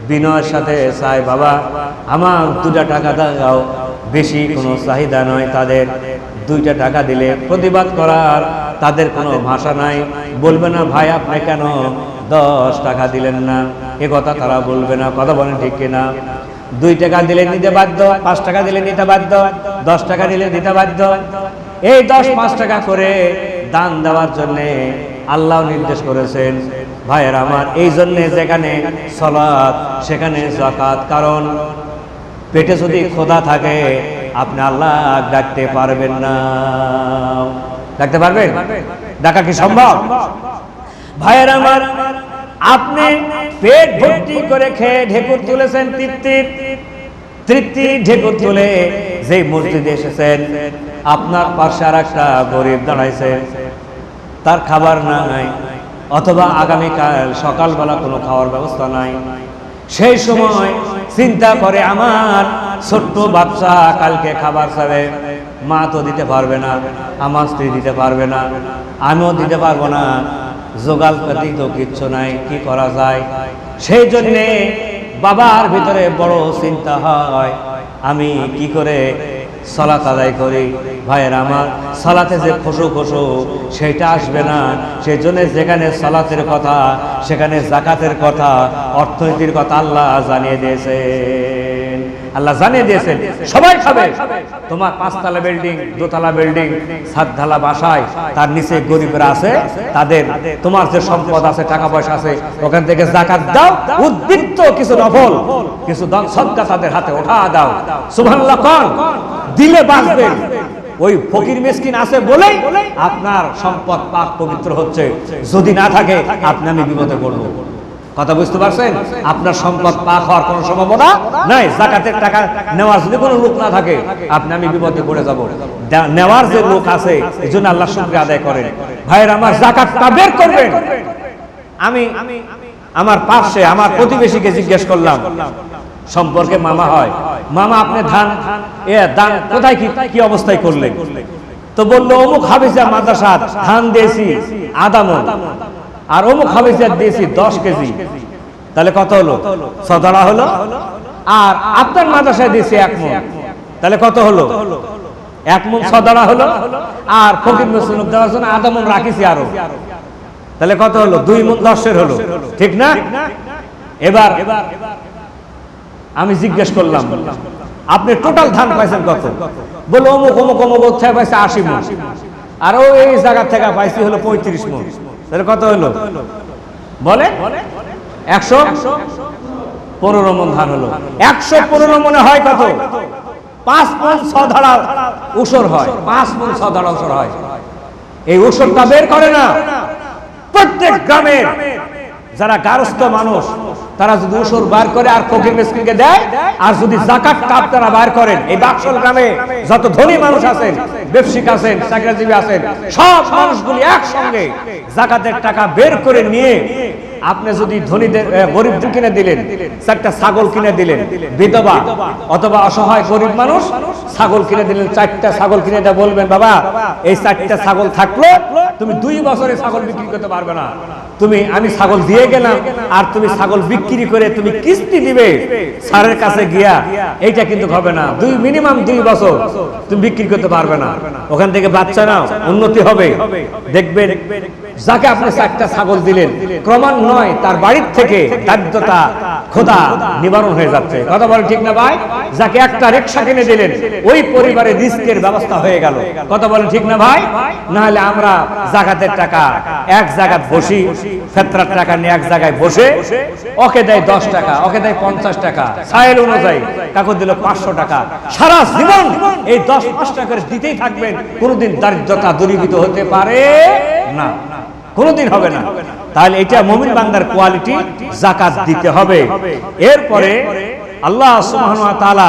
বিনয়ের সাথে চায়, বাবা আমার 2টা টাকা দাও, বেশি কোনো চাহিদা নয় তাদের। 2টা টাকা দিলে প্রতিবাদ করার তাদের কোনো ভাষা নাই। বলবে না ভাই আপনি কেন 10 টাকা দিলেন না, এ কথা তারা বলবে না। কথা বলেন ঠিক কিনা? 2 টাকা দিলে নিতে বাধ্য, 5 টাকা দিলে নিতে বাধ্য, 10 টাকা দিলে দিতে বাধ্য। এই 10-5 টাকা করে দান দেওয়ার জন্য আল্লাহ নির্দেশ করেছেন। ভাইয়ের আমার, এই জন্যে যেখানে সালাত সেখানে যাকাত। কারণ পেটে যদি ক্ষুধা থাকে আপনি আল্লাহ ডাকতে পারবেন না। ডাকতে পারবেন? ডাকা কি সম্ভব? ভাইয়ের আমার, আপনি পেট ভর্তি করে খেয়ে ঢেকুর তুলেছেন, তৃপ্তি ঢেকুর তুলে যে মসজিদে এসেছেন, আপনার পাশে আর একটা গরিব দাঁড়াইছে, তার খাবার নাই, অথবা আগামীকাল সকালবেলা কোনো খাওয়ার ব্যবস্থা নাই। সেই সময় চিন্তা করে আমার ছোট্ট বাচ্চা কালকে খাবার চাবে, মা তো দিতে পারবে না, আমার স্ত্রী দিতে পারবে না, আমিও দিতে পারবো না, জোগাল পাতি তো কিচ্ছু নাই, কি করা যায়? সেই জন্যে বাবার ভিতরে বড় চিন্তা হয়, আমি কি করে সালাত আদায় করি। ভাইয়ের আমার, সালাতে যে খুশু সেটা আসবে না। সেই জন্য যেখানে সালাতের কথা সেখানে যাকাতের কথা, অর্থনীতির কথা আল্লাহ জানিয়ে দিয়েছেন। আল্লাহ জানিয়ে দিয়েছেন সবাই খাবে। তোমার 5 তলা বিল্ডিং, 2 তলা বিল্ডিং, 7 তলা বাসায়, তার নিচে গরিবরা আছে, তাদের তোমার যে সম্পদ আছে, টাকা পয়সা আছে, ওখান থেকে যাকাত দাও, উদ্বৃত্ত কিছু নফল, কিছু দান সদকা তাদের হাতে ওঠা দাও। সুবহানাল্লাহ কোন দিলে বাঁচবে। ওই ফকির মিসকিন আছে বলেই আপনার সম্পদ পাক পবিত্র হচ্ছে। যদি না থাকে আপনি আমি বিপদে পড়ব। কথা বুঝতে পারছেন? আপনার সম্পদ পাক হওয়ার কোনো সম্ভাবনা নাই। যাকাতের টাকা নেওয়ার যদি কোনো লোক না থাকে আপনি আমি বিপদে পড়ে যাব। নেওয়ার যে লোক আছে এজন্য আল্লাহর শুকরিয়া আদায় করেন। ভাইয়ের আমার যাকাতটা বের করবেন। আমি আমার পাশে আমার প্রতিবেশীকে জিজ্ঞেস করলাম, সম্পর্কে মামা হয়, মামা আপনি ধান কোথায় কি অবস্থায় করলেন? তো বললো অমুক হাফিজা মাদ্রাসা ধান দিয়েছি আধা মণ, আর অমুক হাফিজা দিয়েছি 10 কেজি। তাহলে কত হলো? 6 দাঁড়া হলো। আর আপনার মাদ্রাসায় দিয়েছি 1 মণ, তাহলে কত হলো? 1 মণ 6 দাঁড়া হলো। আর ফকির মুসলিম দেওয়ার জন্য আধা মণ রাখিছি আরো, তাহলে কত হলো? 2 মণ 10-এর হলো, ঠিক না? এবার আমি জিজ্ঞেস করলাম আপনি টোটাল ধান পাইছেন কত? বলে অমুক অমুক অমুক থেকে পাইছে 80 মণ, আর ও এই জায়গা থেকে পাইছি হলো 35 মণ। তাহলে কত হলো? বলে 115 মণ ধান হলো। 115 মণে হয় কত? 5 মণ 6 ধারা উসর হয়। 5 মণ 6 ধারা উসর হয়। এই উসরটা বের করে না প্রত্যেক গ্রামের যারা গারস্থ মানুষ, তারা যদি উসর বার করে আর ফকির মিসকিনকে দেয়, আর যদি যাকাতটা আপনারা বার করেন, এই বাকশাল গ্রামে যত ধনী মানুষ আছেন, ব্যবসায়িক আছেন, চাকরিজীবী আছেন, সব মানুষগুলি একসঙ্গে যাকাতের টাকা বের করে নিয়ে আপনি যদি ধনীদের গরিবদের কিনে দিলেন, 4টা ছাগল কিনে দিলেন, বিধবা অথবা অসহায় গরিব মানুষ ছাগল কিনে দিলেন, 4টা ছাগল কিনে দেয়, বলবেন বাবা এই 4টা ছাগল থাকলো তুমি 2 বছরে ছাগল বিক্রি করতে পারবে না, আমি ছাগল দিয়ে গেলাম আর তুমি ছাগল বিক্রি করে তুমি কিস্তি দিবে স্যারের কাছে গিয়া, এইটা কিন্তু হবে না। মিনিমাম 2 বছর তুমি বিক্রি করতে পারবে না। ওখান থেকে বাচ্চা নাও, উন্নতি হবে। দেখবেন যাকে আপনি 4টা ছাগল দিলেন, ক্রমান্বয়ে তার বাড়ির থেকে দারিদ্রতা খোদা নিবারণ হয়ে যাচ্ছে। কথা বলেন ঠিক না ভাই? যাকে একটা রিকশা কিনে দিলেন, ওই পরিবারে রিস্কের ব্যবস্থা হয়ে গেল। কথা বলেন ঠিক না ভাই? না হলে আমরা যাকাতের টাকা এক জায়গায় বসি, ফেতরার টাকা নিয়ে এক জায়গায় বসে, ওকে দেয় 10 টাকা, ওকে দেয় 50 টাকা, সাইল অনুযায়ী কাকু দিল 500 টাকা। সারা জীবন এই 10-5 টাকা করে দিতেই থাকবেন, কোনোদিন দারিদ্রতা দূরীভূত হতে পারে না, কোনোদিন হবে না। তাহলে এটা মুমিন বান্দার কোয়ালিটি, যাকাত দিতে হবে। এরপরে আল্লাহ সুবহানাহু ওয়া তাআলা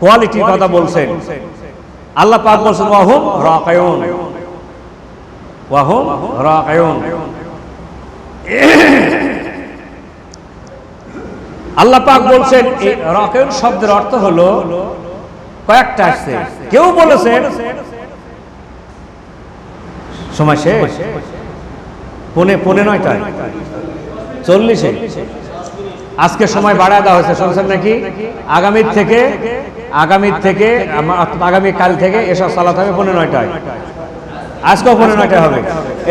কোয়ালিটির কথা বলছেন। আল্লাহ পাক বলছেন ওয়াহুম রাকিউন, ওয়াহুম রাকিউন। আল্লাহ পাক বলছেন এই রাকিউন শব্দের অর্থ হলো কয়েকটা আছে। কেউ বলেছেন সময় শেষ, 9:45 40-এ আজকে সময় বাড়ায় দেওয়া হয়েছে, শুনছেন নাকি? আগামী কাল থেকে এসব সালাত হবে 9:45, আজকেও 9:45 হবে।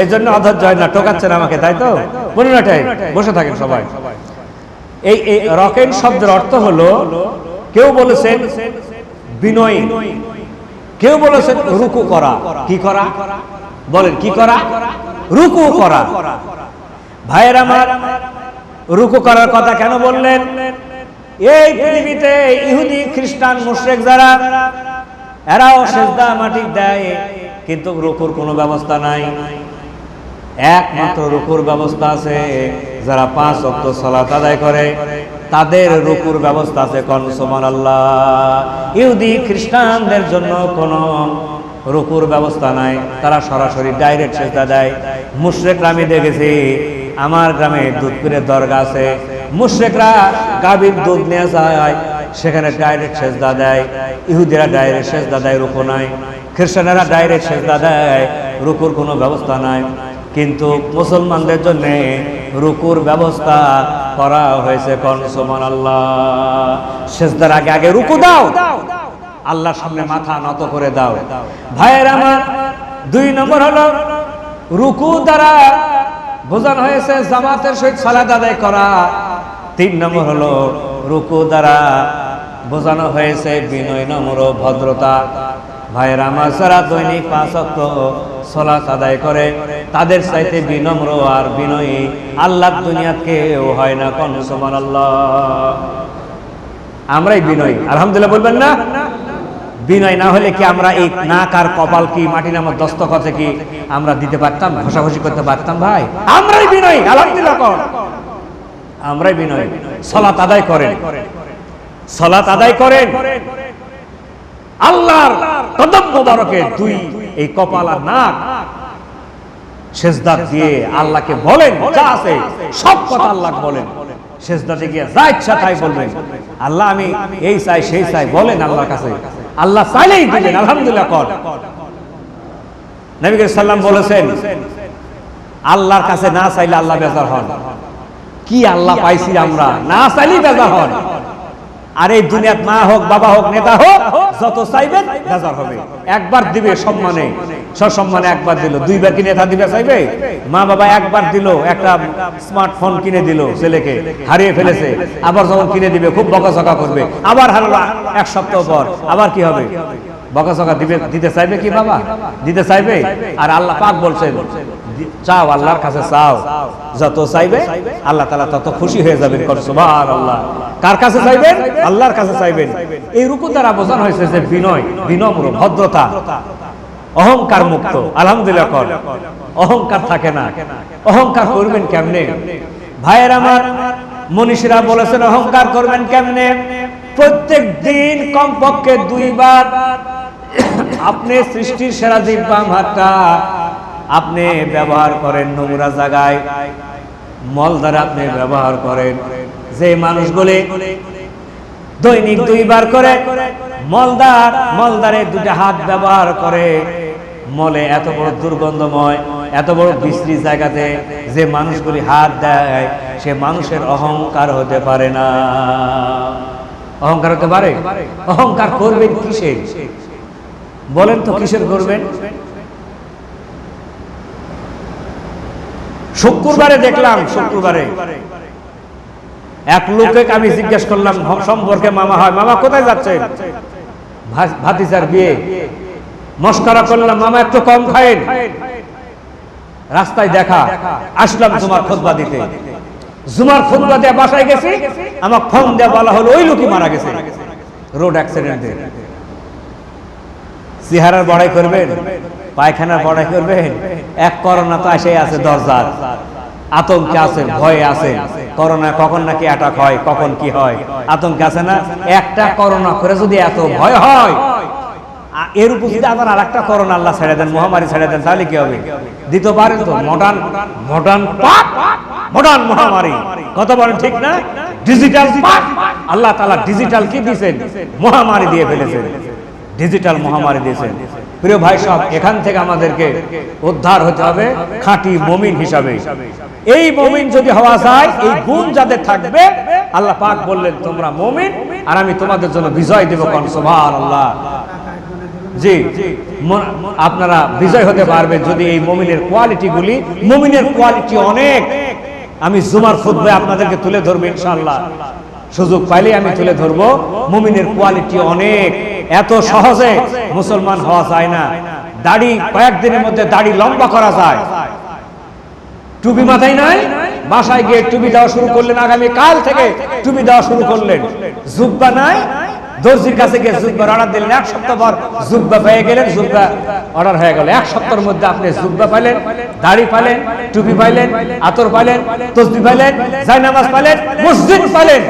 এর জন্য অধৈর্য হয় না, টোকাচ্ছেন আমাকে, তাই তো? 9:45 বসে থাকেন সবাই। এই রকেন শব্দের অর্থ হলো, কেউ বলেছেন বিনয়ী, কেউ বলেছেন রুকু করা। কি করা? বলেন কি করা? রুকু করা। ভাইয়ের আমার, রুকু করার কথা কেন বললেন? এই পৃথিবীতে ইহুদি খ্রিস্টান মুশরিক যারা, এরাও সিজদা মাটি দেয়, কিন্তু রুকুর কোনো ব্যবস্থা নাই। একমাত্র রুকুর ব্যবস্থা আছে যারা 5 ওয়াক্ত সালাত আদায় করে, তাদের রুকুর ব্যবস্থা আছে। কোন সুবহানাল্লাহ। ইহুদি খ্রিস্টানদের জন্য কোনো রুকুর ব্যবস্থা নাই, তারা সরাসরি ডাইরেক্ট সিজদা দেয়। মুশরিকরা আমি দেখেছি, আমার গ্রামে দুধপুরের দরগা আছে, মুশরিকরা গাভীর দুধ নিয়ে যায়, সেখানে ডাইরেক্ট সিজদা দেয়। ইহুদিরা ডাইরেক্ট সিজদা দেয়, রুকু নাই। খ্রিস্টানেরা ডাইরেক্ট সিজদা দেয়, রুকুর কোনো ব্যবস্থা নাই। কিন্তু মুসলমানদের জন্য রুকুর ব্যবস্থা করা হয়েছে। কোন সুবহানাল্লাহ। সিজদার আগে আগে রুকু দাও, আল্লাহর সামনে মাথা নত করে দাও। ভাইয়ের আমার, 2 নম্বর হলো রুকু দ্বারা বোঝানো হয়েছে জামাতের সহিত সালাত আদায় করা। 3 নম্বর হলো রুকু দ্বারা বোঝানো হয়েছে বিনয় নম্র ভদ্রতা। ভাইয়ের আমার যারা দৈনিক 5 ওয়াক্ত সালাত আদায় করে তাদের চাইতে বিনম্র আর বিনয়ী আল্লাহর দুনিয়াতে কেউ হয় না। কোন সুবহানাল্লাহ। আমরাই বিনয়ী, আলহামদুলিল্লাহ বলবেন না? বিনয় না হলে কি আমরা এই নাক আর কপাল কি মাটি নামক দস্তখতে কি আমরা দিতে পারতাম, ঘষাঘষি করতে পারতাম? ভাই আমরাই বিনয়ী, আলহামদুলিল্লাহ কোন আমরাই বিনয়ী। সালাত আদায় করেন, সালাত আদায় করেন, আল্লাহর কদম মোবারকে দুই এই কপাল আর নাক সেজদা দিয়ে আল্লাহকে বলেন, যা আছে সব কথা আল্লাহকে বলেন। সেজদাতে গিয়ে যা ইচ্ছা তাই বলবেন, আল্লাহ আমি এই চাই সেই চাই বলেন আল্লাহর কাছে। আল্লাহ চাইলেই দিবেন, আলহামদুলিল্লাহ কর। নবী সাল্লাম বলেছেন আল্লাহর কাছে না চাইলে আল্লাহ বেজার হন। কি আল্লাহ পাইছি আমরা, না চাইলেই বেজার হন। আর এই দুনিয়াত মা হোক বাবা হোক নেতা হোক যত চাইবেন বেজার হবে। একবার দিবে সম্মানে, সসম্মানে একবার দিল, দুইবার কি নেতা দিবে চাইবে? মা বাবা একবার দিল, একটা স্মার্টফোন কিনে দিল ছেলেকে, হারিয়ে ফেলেছে, আবার যখন কিনে দিবে খুব বকাঝকা করবে, আবার হারালো 1 সপ্তাহ পর, আবার কি হবে? বকাঝকা দিতে চাইবে কি বাবা? দিতে চাইবে? আর আল্লাহ পাক বলছেন চাও, আল্লাহর কাছে চাও, যত চাইবে আল্লাহ তাআলা তত খুশি হয়ে যাবেন। সুবহানাল্লাহ। কার কাছে চাইবেন? আল্লাহর কাছে চাইবেন। এই রুকু দ্বারা বোঝানো হয়েছে যে বিনয়, বিনম্র, ভদ্রতা, অহংকার মুক্ত। আলহামদুলিল্লাহ কর। অহংকার থাকে না। অহংকার করবেন কেমনে? ভাইয়ের আমার মনীষীরা বলেছেন অহংকার করবেন কেমনে? প্রত্যেক দিন কমপক্ষে 2 বার আপনি সৃষ্টির সেরা জীব বাম হাতটা আপনি ব্যবহার করেন নোংরা জায়গায়, মল দ্বারা আপনি ব্যবহার করেন। যে মানুষগুলি দৈনিক 2 বার করে মলদারে 2টা হাত ব্যবহার করে, মলে এত বড় দুর্গন্ধময় এত বড় বিশ্রী জায়গাতে যে মানুষগুলি হাত দেয় সে মানুষের অহংকার হতে পারে না। অহংকার হতে পারে? অহংকার করবেন কিসের বলেন তো? কিসের করবেন? শুক্রবারে দেখলাম, শুক্রবারে এক লোককে আমি জিজ্ঞেস করলাম সম্পর্কে মামা হয়, মামা কোথায় যাচ্ছেন? ভাতিজার বিয়ে। মস্করা করলাম, মামা একটু কম খায়েন। রাস্তায় দেখা, আসলাম জুমার খুতবা দিতে। জুমার খুতবা দিয়ে বাসায় গেছি, আমার ফোন দিয়ে বলা হলো ওই লোকই মারা গেছে রোড অ্যাক্সিডেন্টে। চেহারার বড়াই করবেন, পায়খানার বড়াই করবেন? এক করোনা তো এসে আছে দরজার, আতঙ্কে আছে, ভয়ে আছে। করোনা কখন নাকি অ্যাটাক হয়, কখন কি হয়, আতঙ্কে আছে না? একটা করোনা করে যদি এত ভয় হয়, এর উপর যদি আবার আরেকটা করোনা আল্লাহ ছেড়ে দেন, মহামারী ছেড়ে দেন, তাহলে কি হবে? দিতে পারেন তো মডার্ন মহামারী। কত বলেন ঠিক না? ডিজিটাল আল্লাহ তাআলা ডিজিটাল কি দিয়েছেন? মহামারী দিয়ে ফেলেছেন, ডিজিটাল মহামারী দিয়েছেন। প্রিয় ভাই সব, এখান থেকে আমাদেরকে উদ্ধার হতে হবে খাঁটি মুমিন হিসাবে। এই মুমিন যদি হওয়া যায়, এই গুণ যাদের থাকবে, আল্লাহ পাক বললেন তোমরা মুমিন আর আমি তোমাদের জন্য বিজয় দেব। কোন সুবহানাল্লাহ। জি, আপনারা বিজয় হতে পারবেন যদি এই মুমিনের কোয়ালিটি গুলি, মুমিনের কোয়ালিটি অনেক আমি জুমার খুতবায় আপনাদেরকে তুলে ধরবো ইনশাআল্লাহ। সুযোগ পাইলে আমি তুলে ধরবো। মুমিনের কোয়ালিটি অনেক, এত সহজে মুসলমান হওয়া যায় না। দাড়ি কয়েকদিনের মধ্যে দাড়ি লম্বা করা যায়। টুপি মাথায় নাই, বাসায় গিয়ে টুপি দেওয়া শুরু করলেন, আগামী কাল থেকে টুপি দেওয়া শুরু করলেন। জুব্বা নাই, দর্জির কাছে গিয়ে জুব্বার অর্ডার দিলেন, 1 সপ্তাহ পর জুব্বা পেয়ে গেলেন, জুব্বা অর্ডার হয়ে গেল। 1 সপ্তাহের মধ্যে আপনি জুব্বা পাইলেন, দাড়ি পাইলেন, টুপি পাইলেন, আতর পাইলেন, তসবিহ পাইলেন, জায়নামাজ পাইলেন, মসজিদ পাইলেন,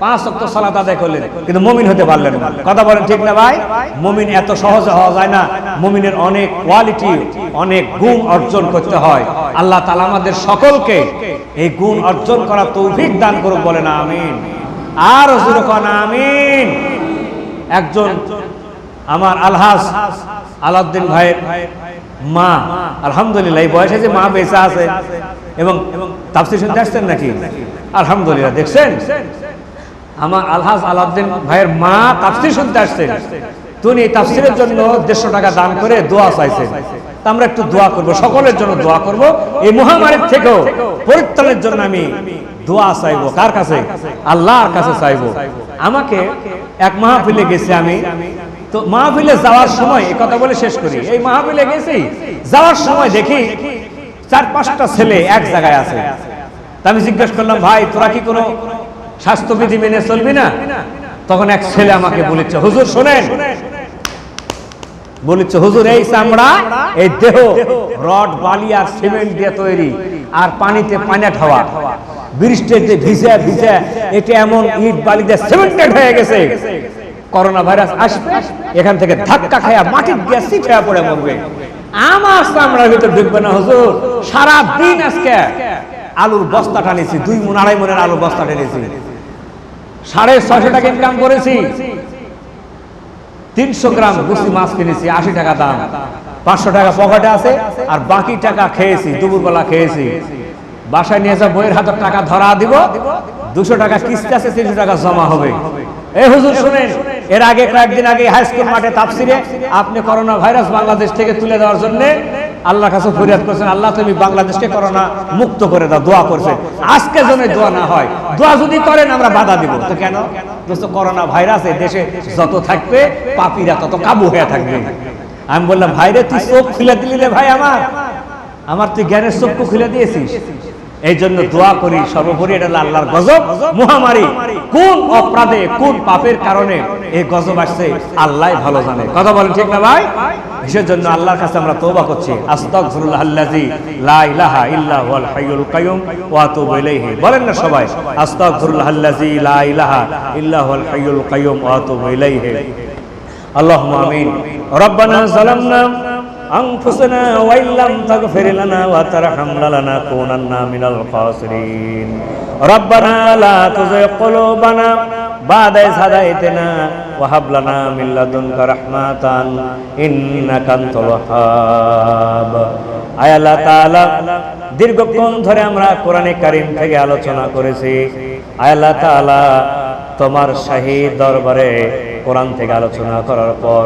5 ওয়াক্ত সালাত আদায় করলেন, কিন্তু মুমিন হতে পারলেন না। কথা বলেন ঠিক না ভাই? মুমিন এত সহজে হওয়া যায় না। মুমিনের অনেক কোয়ালিটি, অনেক গুণ অর্জন করতে হয়। আল্লাহ তাআলা আমাদের সকলকে এই গুণ অর্জন করার তৌফিক দান করুক, বলেন আমিন। আর জোরে কোন আমিন। একজন আমার আলহাজ আলাউদ্দিন ভাইয়ের মা, আলহামদুলিল্লাহ এই বয়সে যে মা বেঁচে আছে, এবং তাফসীর শুনতে আসছেন নাকি? আলহামদুলিল্লাহ, দেখছেন আমার আলহাজ আলাউদ্দিন ভাইয়ের মা তাফসীর শুনতে আসছেন। তিনি এই তাফসীরের জন্য 150 টাকা দান করে দোয়া চাইছেন। তা আমরা একটু দোয়া করব, সকলের জন্য দোয়া করব, এই মহামারীর থেকেও পরিত্রাণের জন্য আমি দোয়া চাইবো কার কাছে? আল্লাহর কাছে চাইবো। আমাকে এক মাহফিলে গেছি আমি, তো মাহফিলে যাওয়ার সময় এই কথা বলে শেষ করি, এই মাহফিলে গেছি, যাওয়ার সময় দেখি 4-5টা ছেলে এক জায়গায় আছে। তা আমি জিজ্ঞেস করলাম, ভাই তোরা কি কোনো স্বাস্থ্যবিধি মেনে চলবি না? তখন এক ছেলে আমাকে বলেছে, হুজুর শোনেন, বলেছে হুজুর এই চামড়া, এই দেহ রড বালি আর সিমেন্ট দিয়ে তৈরি, আর পানিতে পানাট হওয়া, বৃষ্টিতে ভিজে ভিজে এটা এমন ইট বালি দিয়ে সিমেন্টেড হয়ে গেছে, করোনা ভাইরাস আসবে, এখান থেকে ধাক্কা খায়া মাটির দিয়ে ছিটে পড়ে মরবে। আমার চামড়ার ভিতর ঢুকবে না হুজুর। সারা দিন আজকে আলুর বস্তা টানেছি, 2 মণ 2.5 মণের আলুর বস্তা টেনেছি, 650 টাকা ইনকাম করেছি, 300 গ্রাম গুছি মাছ কিনেছি, 80 টাকা দাম, 500 টাকা পকেটে আছে, আর বাকি টাকা খেয়েছি, দুপুরবেলা খেয়েছি। বাসায় নিয়ে যা বইয়ের হাতে টাকা ধরা দিব, 200 টাকা কিস্তি আছে, 300 টাকা জমা হবে। এই হুজুর শুনেন, এর আগে কয়েকদিন আগে হাই স্কুল মাঠে তাফসিরে আপনি করোনা ভাইরাস বাংলাদেশ থেকে তুলে দেওয়ার জন্য আল্লাহর কাছে ফরিয়াদ করছেন, আল্লাহ তুমি বাংলাদেশকে করোনা মুক্ত করে দাও, দোয়া করছেন। আজকে যেন দোয়া না হয়, দোয়া যদি করেন আমরা বাধা দিব। তো কেন দোস্ত, করোনা ভাইরাস এই দেশে যত থাকবে পাপীরা তত কাবু হয়ে থাকবে। আমি বললাম, ভাইরে তুই চোখ খুলে দিলি রে ভাই, আমার তুই জ্ঞানের চক্ষু খুলে দিয়েছিস। এই জন্য দোয়া করি, সর্বোপরি এটা আল্লাহর গজব, মহামারী, কোন অপরাধে কোন পাপের কারণে এই গজব আসছে আল্লাহ ভালো জানে। কথা বলেন ঠিক না ভাই? সেজন্য আল্লাহর কাছে আমরা তওবা করছি, আস্তাগফিরুল্লাহাল্লাযী লা ইলাহা ইল্লা হুয়াল হাইয়ুল কাইয়ুম ওয়া আতুবু ইলাইহি। বলেন না সবাই, আস্তাগফিরুল্লাহাল্লাযী লা ইলাহা ইল্লা হুয়াল হাইয়ুল কাইয়ুম ওয়া আতুবু ইলাইহি। আল্লাহুম্মা আমিন। রব্বানা যালামনা আনফুসানা ওয়া ইল্লাম তাগফির লানা ওয়া তারহামনা লানাকুনান্না মিনাল খাসিরিন। রব্বানা লা তুযিগ কুলুবানা বা'দা ইয হাদাইতানা ওয়া হাব লানা মিন লাদুনকা রাহমাতান ইন্নাকা আনতাল ওয়াহ্হাব। আয় আল্লাহ তাআলা, দীর্ঘক্ষণ ধরে আমরা কোরআনে কারীম থেকে আলোচনা করেছি। আয় আল্লাহ তাআলা, তোমার শাহী দরবারে কোরআন থেকে আলোচনা করার পর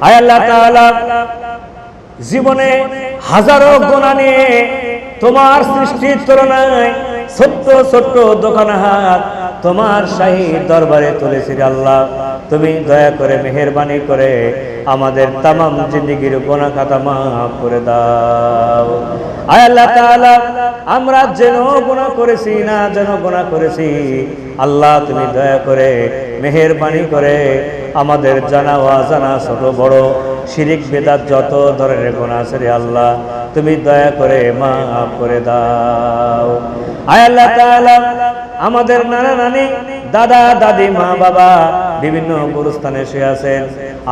আয় আল্লাহ তাআলা, জীবনে হাজারো গুনাহ নিয়ে তোমার সৃষ্টির তুলনায় ছোট্ট ছোট্ট দোকানহাট তোমার শাহী দরবারে তুলেছি। আল্লাহ তুমি দয়া করে মেহেরবানি করে আমাদের তামাম জিন্দেগির গুনাহ খাতা মাফ করে দাও। আয় আল্লাহ তাআলা, আমরা যেন গুনাহ করেছি না যেন গুনাহ করেছি, আল্লাহ তুমি দয়া করে মেহেরবানি করে আমাদের জানা অজানা ছোট বড় শিরিক বিদআত যত ধরনের গুনাহ আছে রে আল্লাহ তুমি দয়া করে মাফ করে দাও। আয় আল্লাহ তাআলা, আমাদের নানা নানি দাদা দাদি মা বাবা বিভিন্ন গুরুস্থানে শুয়ে আছেন,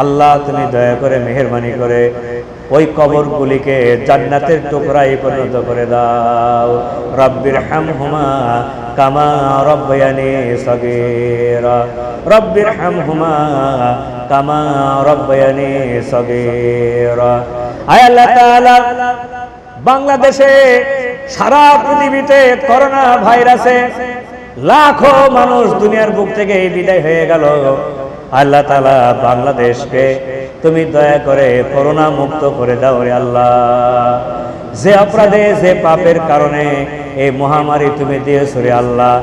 আল্লাহ তুমি দয়া করে মেহেরবানি করে ওই কবরগুলিকে জান্নাতের টুকরায় পরিণত করে দাও। রব্বির হামহুমা কামা রব্বায়ানি সগীরা, রব্বির হামহুমা কামা রব্বায়ানি সগীরা। আয় আল্লাহ তাআলা, বাংলাদেশে সারা পৃথিবীতে করোনা ভাইরাসে লাখো মানুষ দুনিয়ার বুক থেকে বিদায় হয়ে গেল। আল্লাহ তাআলা, বাংলাদেশকে তুমি দয়া করে করোনা মুক্ত করে দাও রে আল্লাহ। যে অপরাধে যে পাপের কারণে এই মহামারী তুমি দিয়েছো রে আল্লাহ,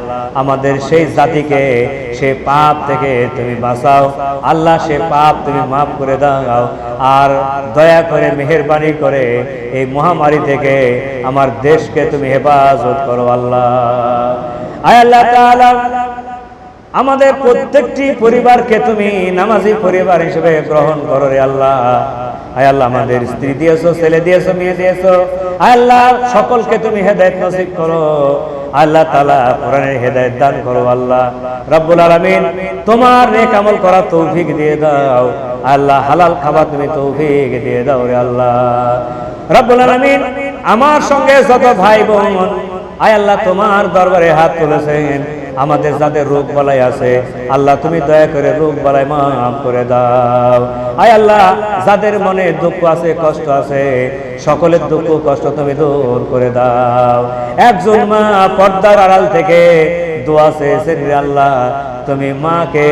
আমাদের সেই জাতিকে সেই পাপ থেকে তুমি বাঁচাও আল্লাহ, সে পাপ তুমি মাফ করে দাও। আর দয়া করে মেহেরবানি করে এই মহামারী থেকে আমার দেশকে তুমি হেফাজত করো আল্লাহ। আয় আল্লাহ তাআলা, আমাদের প্রত্যেকটি পরিবারকে তুমি নামাজি পরিবার হিসেবে গ্রহণ করো রে আল্লাহ। আয় আল্লাহ, আমাদের স্ত্রী দিয়েছো, ছেলে দিয়েছো, মেয়ে দিয়েছো, আয় আল্লাহ সকলকে তুমি হেদায়েত নসিব করো। আল্লাহ তাআলা কোরআনের হেদায়েত দান করো আল্লাহ রব্বুল আলামিন, তোমার নেক আমল করার তৌফিক দিয়ে দাও আল্লাহ, হালাল খাবার তুমি তৌফিক দিয়ে দাও রে আল্লাহ রব্বুল আলামিন। আমার সঙ্গে যত ভাই বোন আয় আল্লাহ তোমার দরবারে হাত তুলেছেন, আমাদের যাদের রোগ বালাই আছে আল্লাহ তুমি দয়া করে রোগ বালাই মাফ করে দাও। আয় আল্লাহ, যাদের মনে দুঃখ আছে কষ্ট আছে সকলের দুঃখ কষ্ট তুমি দূর করে দাও। একজন মা পর্দার আড়াল থেকে দোয়া চেয়েছেন রে আল্লাহ, তুমি মাকে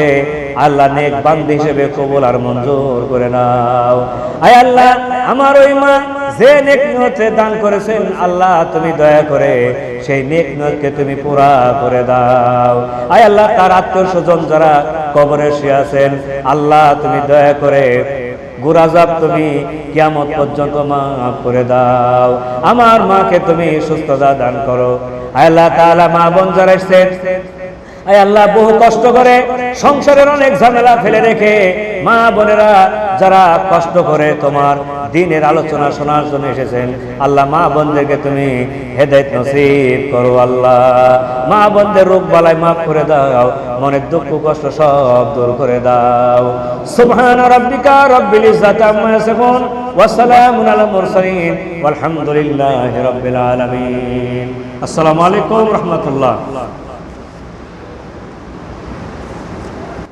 আল্লাহ নেক বান্দী হিসেবে কবুল আর মঞ্জুর করে নাও। আয় আল্লাহ আমার ওই মা যে নেক নিয়তে দান করেছেন, আল্লাহ তুমি দয়া করে সেই নেক নিয়তকে তুমি পুরা করে দাও। আয় আল্লাহ তার আত্মীয় স্বজন যারা কবরে শুয়ে আছেন, আল্লাহ তুমি দয়া করে গুরাজাব তুমি কিয়ামত পর্যন্ত মাফ করে দাও। আমার মাকে তুমি সুস্থতা দান করো। আয় আল্লাহ তাআলা মা বোন যারা এসেছেন, আয় আল্লাহ বহু কষ্ট করে সংসারের অনেক ঝামেলা ফেলে রেখে মা বোনেরা যারা কষ্ট করে তোমার দ্বীনের আলোচনা শোনার জন্য এসেছেন, আল্লাহ মা বোনদেরকে তুমি হেদায়েত নসিব করো। আল্লাহ মা বোনদের রোগ বালাই মাফ করে দাও, মনের দুঃখ কষ্ট সব দূর করে দাও। সুবহান রাব্বিকা রাব্বিল ইজ্জাতি আম্মা ইয়াসিফুন ওয়া সালামুন আলাল মুরসালিন ওয়ালহামদুলিল্লাহি রাব্বিল আলামিন। আসসালামু আলাইকুম ওয়া রাহমাতুল্লাহ।